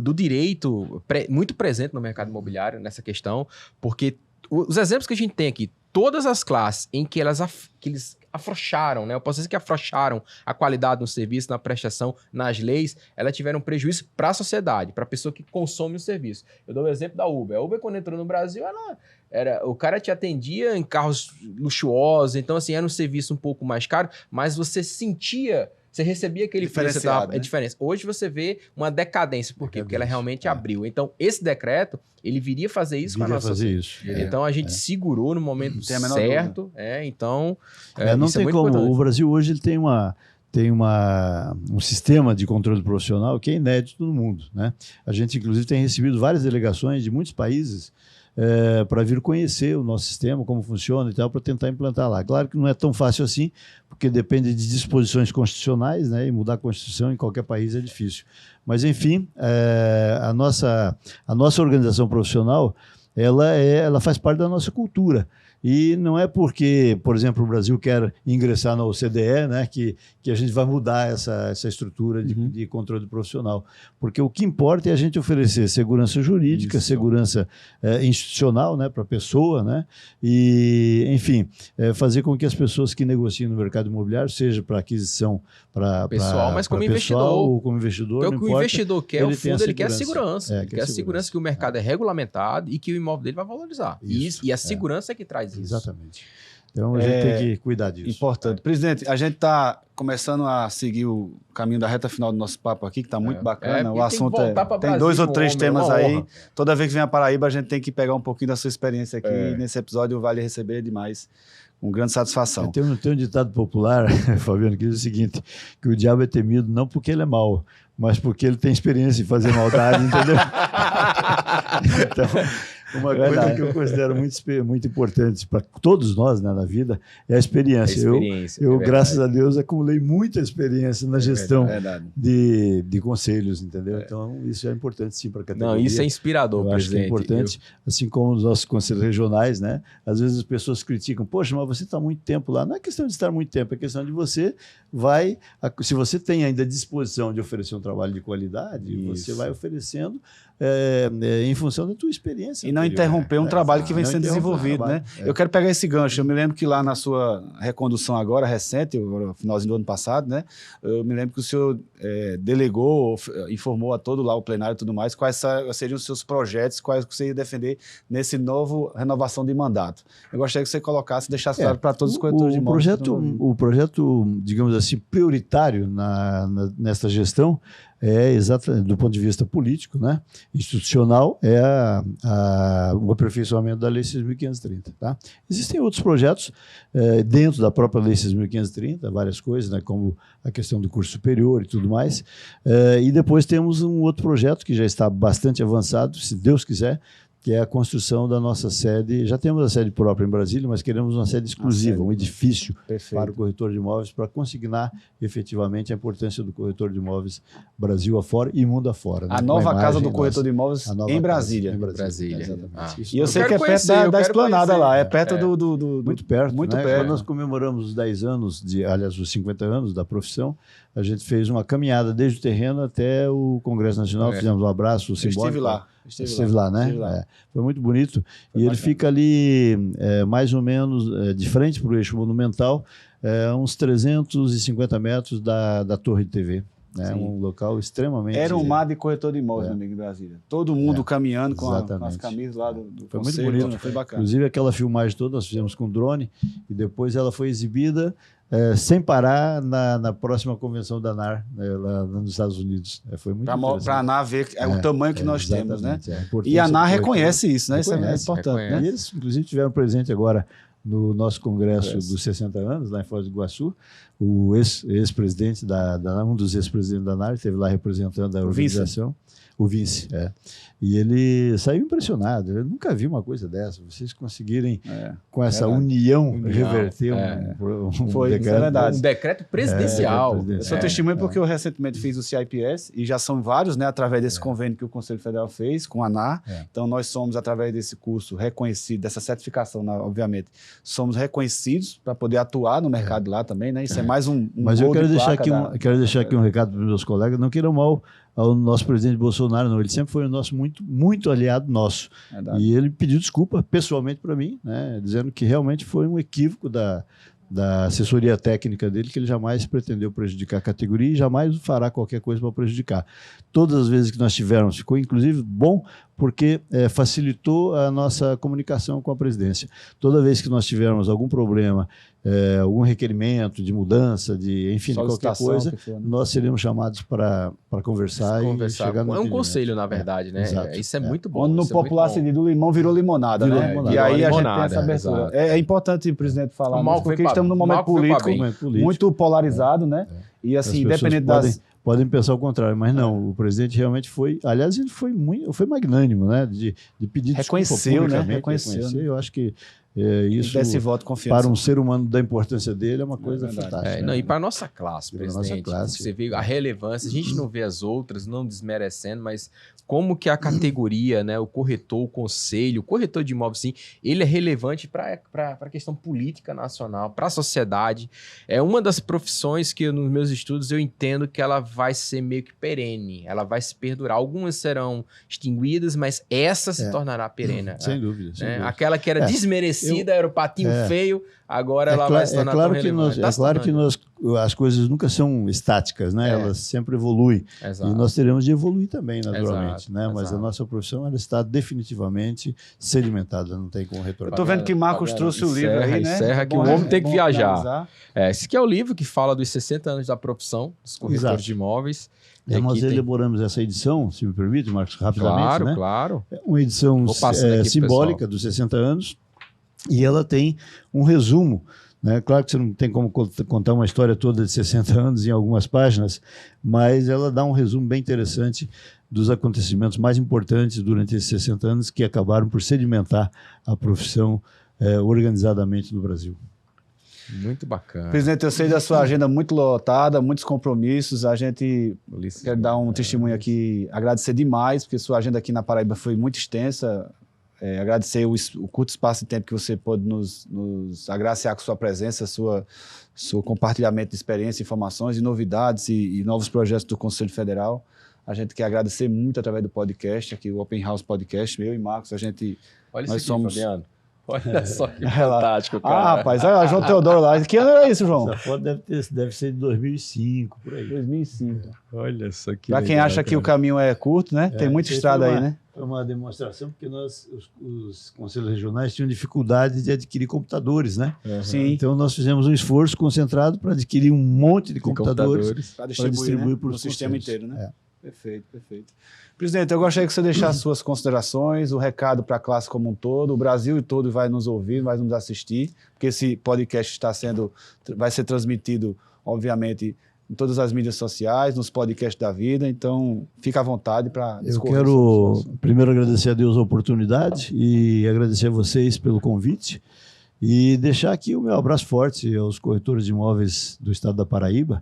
do direito muito presente no mercado imobiliário nessa questão, porque os exemplos que a gente tem aqui, todas as classes em que eles afrouxaram, né? Eu posso dizer que afrouxaram a qualidade no serviço, na prestação, nas leis, elas tiveram prejuízo para a sociedade, para a pessoa que consome o serviço. Eu dou o exemplo da Uber. A Uber, quando entrou no Brasil, o cara te atendia em carros luxuosos, então, assim, era um serviço um pouco mais caro, mas você sentia... Você recebia aquele preço, né? diferença. Hoje você vê uma decadência. Por quê? Porque ela realmente abriu. Então, esse decreto, ele viria fazer isso com a nossa sociedade. Então, a gente segurou no momento certo. Então, não isso tem como. importante. O Brasil hoje ele tem um sistema de controle profissional que é inédito no mundo, né? A gente, inclusive, tem recebido várias delegações de muitos países para vir conhecer o nosso sistema, como funciona e tal, para tentar implantar lá. Claro que não é tão fácil assim, porque depende de disposições constitucionais, né? E mudar a Constituição em qualquer país é difícil. Mas, enfim, a nossa organização profissional, ela faz parte da nossa cultura. E não é porque, por exemplo, o Brasil quer ingressar na OCDE, né, que a gente vai mudar essa estrutura de controle profissional. Porque o que importa é a gente oferecer segurança jurídica, segurança institucional, né, para a pessoa, né, e, enfim, fazer com que as pessoas que negociam no mercado imobiliário, seja para aquisição para pessoal, mas como investidor. Ou como Então, investidor, não o que importa, o investidor quer, o fundo, ele quer a segurança. segurança. Ele quer a segurança que o mercado é regulamentado e que o imóvel dele vai valorizar. E a segurança é que traz isso. Exatamente. Então a gente tem que cuidar disso. Importante. Presidente, a gente está começando a seguir o caminho da reta final do nosso papo aqui, que está muito bacana. O assunto tem 2 ou 3 temas aí. Toda vez que vem a Paraíba, a gente tem que pegar um pouquinho da sua experiência aqui. E nesse episódio, vale receber demais. Com grande satisfação. Tem um ditado popular, Fabiano, que diz o seguinte, que o diabo é temido não porque ele é mau, mas porque ele tem experiência em fazer maldade, entendeu? Então, uma coisa que eu considero muito importante para todos nós, né, na vida é a experiência. Eu graças a Deus, acumulei muita experiência na gestão de conselhos, entendeu? Então, isso é importante sim para a categoria. Não, isso é inspirador, eu acho que é importante, assim como os nossos conselhos regionais, né? Às vezes as pessoas criticam, poxa, mas você está muito tempo lá. Não é questão de estar muito tempo, é questão de você se você tem ainda disposição de oferecer um trabalho de qualidade, você vai oferecendo em função da tua experiência. E não interromper um trabalho que vem sendo desenvolvido, né? Eu quero pegar esse gancho. Eu me lembro que lá na sua recondução agora, recente, no finalzinho do ano passado, né? Eu me lembro que o senhor delegou, informou a todo lá o plenário e tudo mais, quais seriam os seus projetos, quais você ia defender nesse novo renovação de mandato. Eu gostaria que você colocasse, deixasse claro para todos os corretores de imóveis. O projeto, digamos assim, prioritário nesta gestão exatamente do ponto de vista político, né, institucional, o aperfeiçoamento da Lei 6.530. Tá? Existem outros projetos dentro da própria Lei 6.530, várias coisas, né, como a questão do curso superior e tudo mais. E depois temos um outro projeto que já está bastante avançado, se Deus quiser, que é a construção da nossa sede. Já temos a sede própria em Brasília, mas queremos uma sede exclusiva, um edifício para o corretor de imóveis, para consignar efetivamente a importância do corretor de imóveis Brasil afora e mundo afora. Né? A nova casa do corretor de imóveis em Brasília. Em Brasília. E eu sei que é perto da esplanada lá, é perto do... Muito perto. Muito né? perto. Quando nós comemoramos os 10 anos, aliás, os 50 anos da profissão, a gente fez uma caminhada desde o terreno até o Congresso Nacional, fizemos um abraço simbólico. Esteve lá, né? Foi muito bonito. Foi bacana. Ele fica ali, mais ou menos, de frente para o eixo monumental, uns 350 metros da torre de TV. Né? Um local extremamente... Era um mar de corretor de imóveis, amigo, em Brasília. Todo mundo caminhando com as camisas lá do foi conselho, muito bonito. Foi bacana. Inclusive, aquela filmagem toda nós fizemos com drone e depois ela foi exibida sem parar na próxima convenção da ANAR, lá nos Estados Unidos. Foi muito interessante. Para a ANAR ver o tamanho que nós temos, né? A e a ANAR reconhece isso, né? Isso é importante. Né? E eles, inclusive, tiveram presente agora no nosso congresso dos 60 anos, lá em Foz do Iguaçu, o ex-presidente um dos ex-presidentes da ANAR esteve lá representando a organização. O Vince, E ele saiu impressionado. Eu nunca vi uma coisa dessa. Vocês conseguirem, com essa união, reverter Foi decreto. Um decreto presidencial. Eu sou testemunha porque eu recentemente fiz o CIPS e já são vários, né, através desse convênio que o Conselho Federal fez com a ANAR. Então, nós somos, através desse curso reconhecido, dessa certificação, obviamente, somos reconhecidos para poder atuar no mercado lá também, né? Isso é mais um Mas eu gol quero de deixar, placa aqui quero deixar aqui um recado para os meus colegas, não queiram mal ao nosso presidente Bolsonaro, não. Ele sempre foi o nosso muito aliado nosso. Verdade. E ele pediu desculpa pessoalmente para mim, né, dizendo que realmente foi um equívoco da assessoria técnica dele, que ele jamais pretendeu prejudicar a categoria e jamais fará qualquer coisa para prejudicar. Todas as vezes que nós tivemos, ficou inclusive bom, porque facilitou a nossa comunicação com a presidência. Toda vez que nós tivermos algum problema, algum requerimento de mudança, enfim, de qualquer coisa, for, né? nós seremos chamados para conversar e chegar no É um conselho, na verdade, né? Exato. Isso é muito bom. Onde no popular se diz do limão virou limonada, Virou né? limonada. E aí a gente tem Limonada, essa abertura. exato. É importante o presidente falar O mal nisso, porque foi pra- estamos num o mal momento foi pra político, bem. muito polarizado, né? E As assim, pessoas independente das... podem pensar o contrário, mas não, o presidente realmente foi, aliás, ele foi magnânimo, né, de pedir Reconheceu, desculpa né? publicamente, Reconheceu, né? Eu acho que isso, dá esse voto de confiança. para um ser humano da importância dele, é uma coisa verdade. fantástica. Não, né? e para nossa classe, Pra nossa presidente, classe. você vê a relevância, a gente não vê as outras, não desmerecendo, mas como que a categoria, né, o corretor, o conselho, o corretor de imóveis, sim, ele é relevante para a questão política nacional, para a sociedade. É uma das profissões que nos meus estudos eu entendo que ela vai ser meio que perene, ela vai se perdurar. Algumas serão extinguidas, mas essa se tornará perene. Sem dúvida. Sem Né? dúvida. Aquela que era desmerecida, era o patinho feio, agora ela É vai se tornar claro tão que relevante. Tá se claro que tornando. as coisas nunca são estáticas, né? Elas sempre evoluem. Exato. E nós teremos de evoluir também, naturalmente. Exato, Né? Mas exato. a nossa profissão ela está definitivamente sedimentada, não tem como retornar. Eu tô vendo que Marcos trouxe o livro aí, né? Encerra que É o bom, homem tem que bom viajar. finalizar. Esse aqui é o livro que fala dos 60 anos da profissão dos corretores Exato. de imóveis. Nós aqui tem- elaboramos essa edição, se me permite, Marcos, rapidamente. Claro, né? claro. É uma edição Vou passando aqui pro simbólica dos 60 anos e ela tem um resumo. Né? Claro que você não tem como contar uma história toda de 60 anos em algumas páginas, mas ela dá um resumo bem interessante dos acontecimentos mais importantes durante esses 60 anos que acabaram por sedimentar a profissão organizadamente no Brasil. Muito bacana. Presidente, eu sei da sua agenda muito lotada, muitos compromissos. A gente Ulisses, quer dar um testemunho aqui, agradecer demais, porque sua agenda aqui na Paraíba foi muito extensa. Agradecer o curto espaço de tempo que você pôde nos agraciar com sua presença, seu compartilhamento de experiência, informações e novidades e novos projetos do Conselho Federal. A gente quer agradecer muito através do podcast, aqui o Open House Podcast, eu e Marcos, Olha isso nós aqui, somos... Fabiano. Olha só que Olha lá. fantástico, cara. rapaz, olha lá, João Teodoro lá. Que ano era isso, João? Essa foto deve ser de 2005, por aí. 2005. Olha só que Para quem acha que o caminho é curto, né? Tem muita Essa estrada foi aí, né? Foi uma demonstração, porque os conselhos regionais tinham dificuldade de adquirir computadores, né? Sim. Então nós fizemos um esforço concentrado para adquirir um monte de computadores. Para distribuir né? para no os sistema conselhos. inteiro, né? Perfeito, perfeito. Presidente, eu gostaria que você deixasse suas considerações, o recado para a classe como um todo. O Brasil todo vai nos ouvir, vai nos assistir, porque esse podcast vai ser transmitido, obviamente, em todas as mídias sociais, nos podcasts da vida. Então, fica à vontade para Eu quero primeiro agradecer a Deus a oportunidade e agradecer a vocês pelo convite e deixar aqui o meu abraço forte aos corretores de imóveis do estado da Paraíba.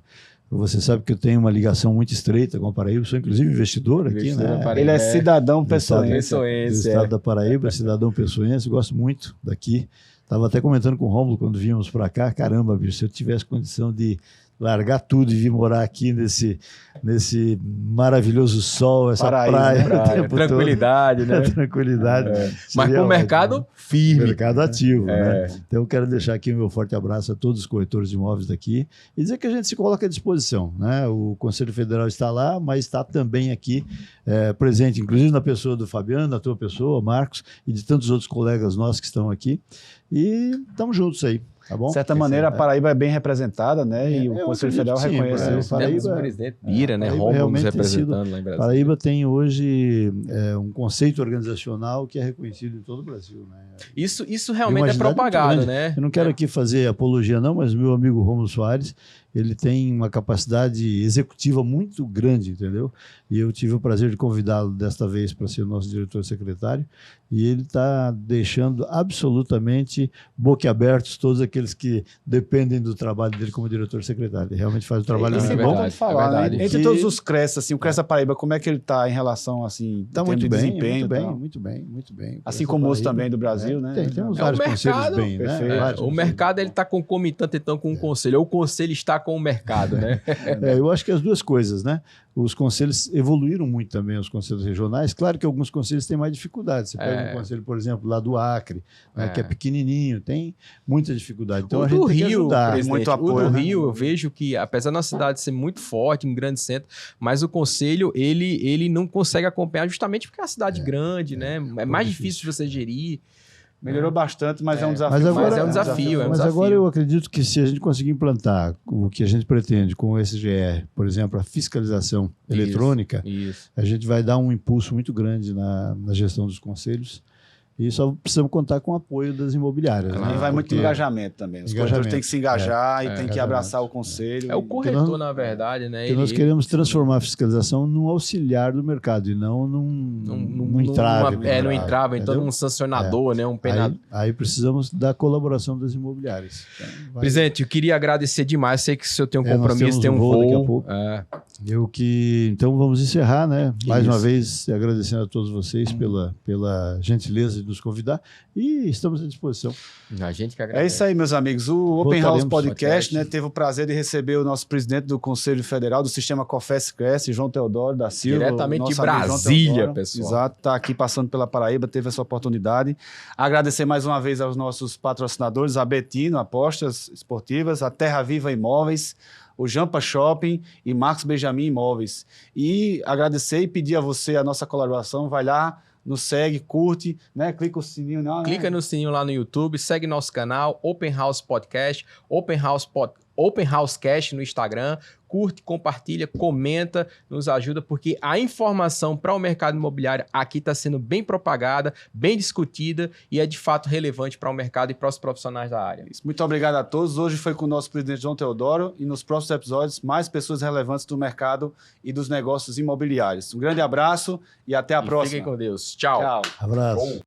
Você sabe que eu tenho uma ligação muito estreita com a Paraíba, sou inclusive investidor aqui, né? Ele é cidadão pessoense. Do estado da Paraíba, cidadão pessoense, gosto muito daqui. Estava até comentando com o Rômulo quando vínhamos para cá, caramba, bicho, se eu tivesse condição de largar tudo e vir morar aqui nesse maravilhoso sol, essa Paraíso, praia, né? o tempo Tranquilidade, todo. né? Tranquilidade. Mas com o mercado firme. Mercado ativo, né? Então eu quero deixar aqui o meu forte abraço a todos os corretores de imóveis daqui e dizer que a gente se coloca à disposição, né? O Conselho Federal está lá, mas está também aqui presente, inclusive na pessoa do Fabiano, na tua pessoa, Marcos, e de tantos outros colegas nossos que estão aqui. E estamos juntos aí. Tá bom? De certa maneira, a Paraíba é bem representada, né? E o Conselho Federal reconhece sim, isso. Paraíba, O presidente Bira, né? Paraíba Rômulo nos realmente tem sido- representando lá em Brasília. Paraíba tem hoje um conceito organizacional que é reconhecido em todo o Brasil, né? Isso realmente é Uma agilidade propagado, muito né? Eu não quero aqui fazer apologia não, mas meu amigo Rômulo Soares, ele tem uma capacidade executiva muito grande, entendeu? E eu tive o prazer de convidá-lo desta vez para ser o nosso diretor-secretário, e ele está deixando absolutamente boquiabertos todos aqueles que dependem do trabalho dele como diretor-secretário. Ele realmente faz um trabalho Isso é muito bom. importante falar, né? verdade. Entre todos os CRES, assim, o CRES da Paraíba, como é que ele está em relação, assim, Está em termos muito de bem, desempenho? muito bem, tal? muito bem, muito bem. Assim como os também do Brasil, né? Temos É, vários o conselhos mercado, bem, né? perfeito. Vários O conselhos. mercado ele está concomitante então com o conselho, ou o conselho está com o mercado, né? Eu acho que as duas coisas, né? Os conselhos evoluíram muito também, os conselhos regionais. Claro que alguns conselhos têm mais dificuldade. Você pega um conselho, por exemplo, lá do Acre, né, que é pequenininho, tem muita dificuldade. Então o a gente do tem que Rio, ajudar. presidente, muito o apoio, do né? Rio, eu vejo que, apesar da nossa cidade ser muito forte, um grande centro, mas o conselho, ele não consegue acompanhar justamente porque é uma cidade grande, né? É mais difícil de você gerir. Melhorou bastante, mas é um desafio. Mas agora, Mas é um desafio, mas agora eu acredito que se a gente conseguir implantar o que a gente pretende com o SGR, por exemplo, a fiscalização eletrônica, Isso. a gente vai dar um impulso muito grande na gestão dos conselhos. E só precisamos contar com o apoio das imobiliárias. E vai muito engajamento também. Os corretores têm que se engajar e têm que abraçar o conselho. É o corretor, nós- na verdade, né? Porque nós queremos transformar a fiscalização num auxiliar do mercado e não num entrave. no entrave, então entendeu? num sancionador, né? Um penador. Aí precisamos da colaboração das imobiliárias. Então, vai- Presidente, eu queria agradecer demais. Sei que o senhor tem um nós compromisso, temos tem um um voo daqui a voo. pouco. Então vamos encerrar, né? Mais uma vez agradecendo a todos vocês pela gentileza de nos convidar e estamos à disposição. A gente que É agradece. isso aí, meus amigos. O Open House Voltaremos. Podcast, né, teve o prazer de receber o nosso presidente do Conselho Federal do Sistema COFES-CRES, João Teodoro da Silva. Diretamente nosso de amigo João Brasília, Teodoro. pessoal. Exato, está aqui passando pela Paraíba, teve essa oportunidade. Agradecer mais uma vez aos nossos patrocinadores, a Betino Apostas Esportivas, a Terra Viva Imóveis, o Jampa Shopping e Marcos Benjamin Imóveis. E agradecer e pedir a você a nossa colaboração, vai lá, nos segue, curte, né? Clica o sininho. Não, Clica no sininho lá no YouTube, segue nosso canal, Open House Podcast, Open House Cast no Instagram, curte, compartilha, comenta, nos ajuda, porque a informação para o mercado imobiliário aqui está sendo bem propagada, bem discutida e é de fato relevante para o mercado e para os profissionais da área. Muito obrigado a todos. Hoje foi com o nosso presidente João Teodoro e nos próximos episódios mais pessoas relevantes do mercado e dos negócios imobiliários. Um grande abraço e até a próxima. Fiquem com Deus. Tchau. Tchau. Abraço.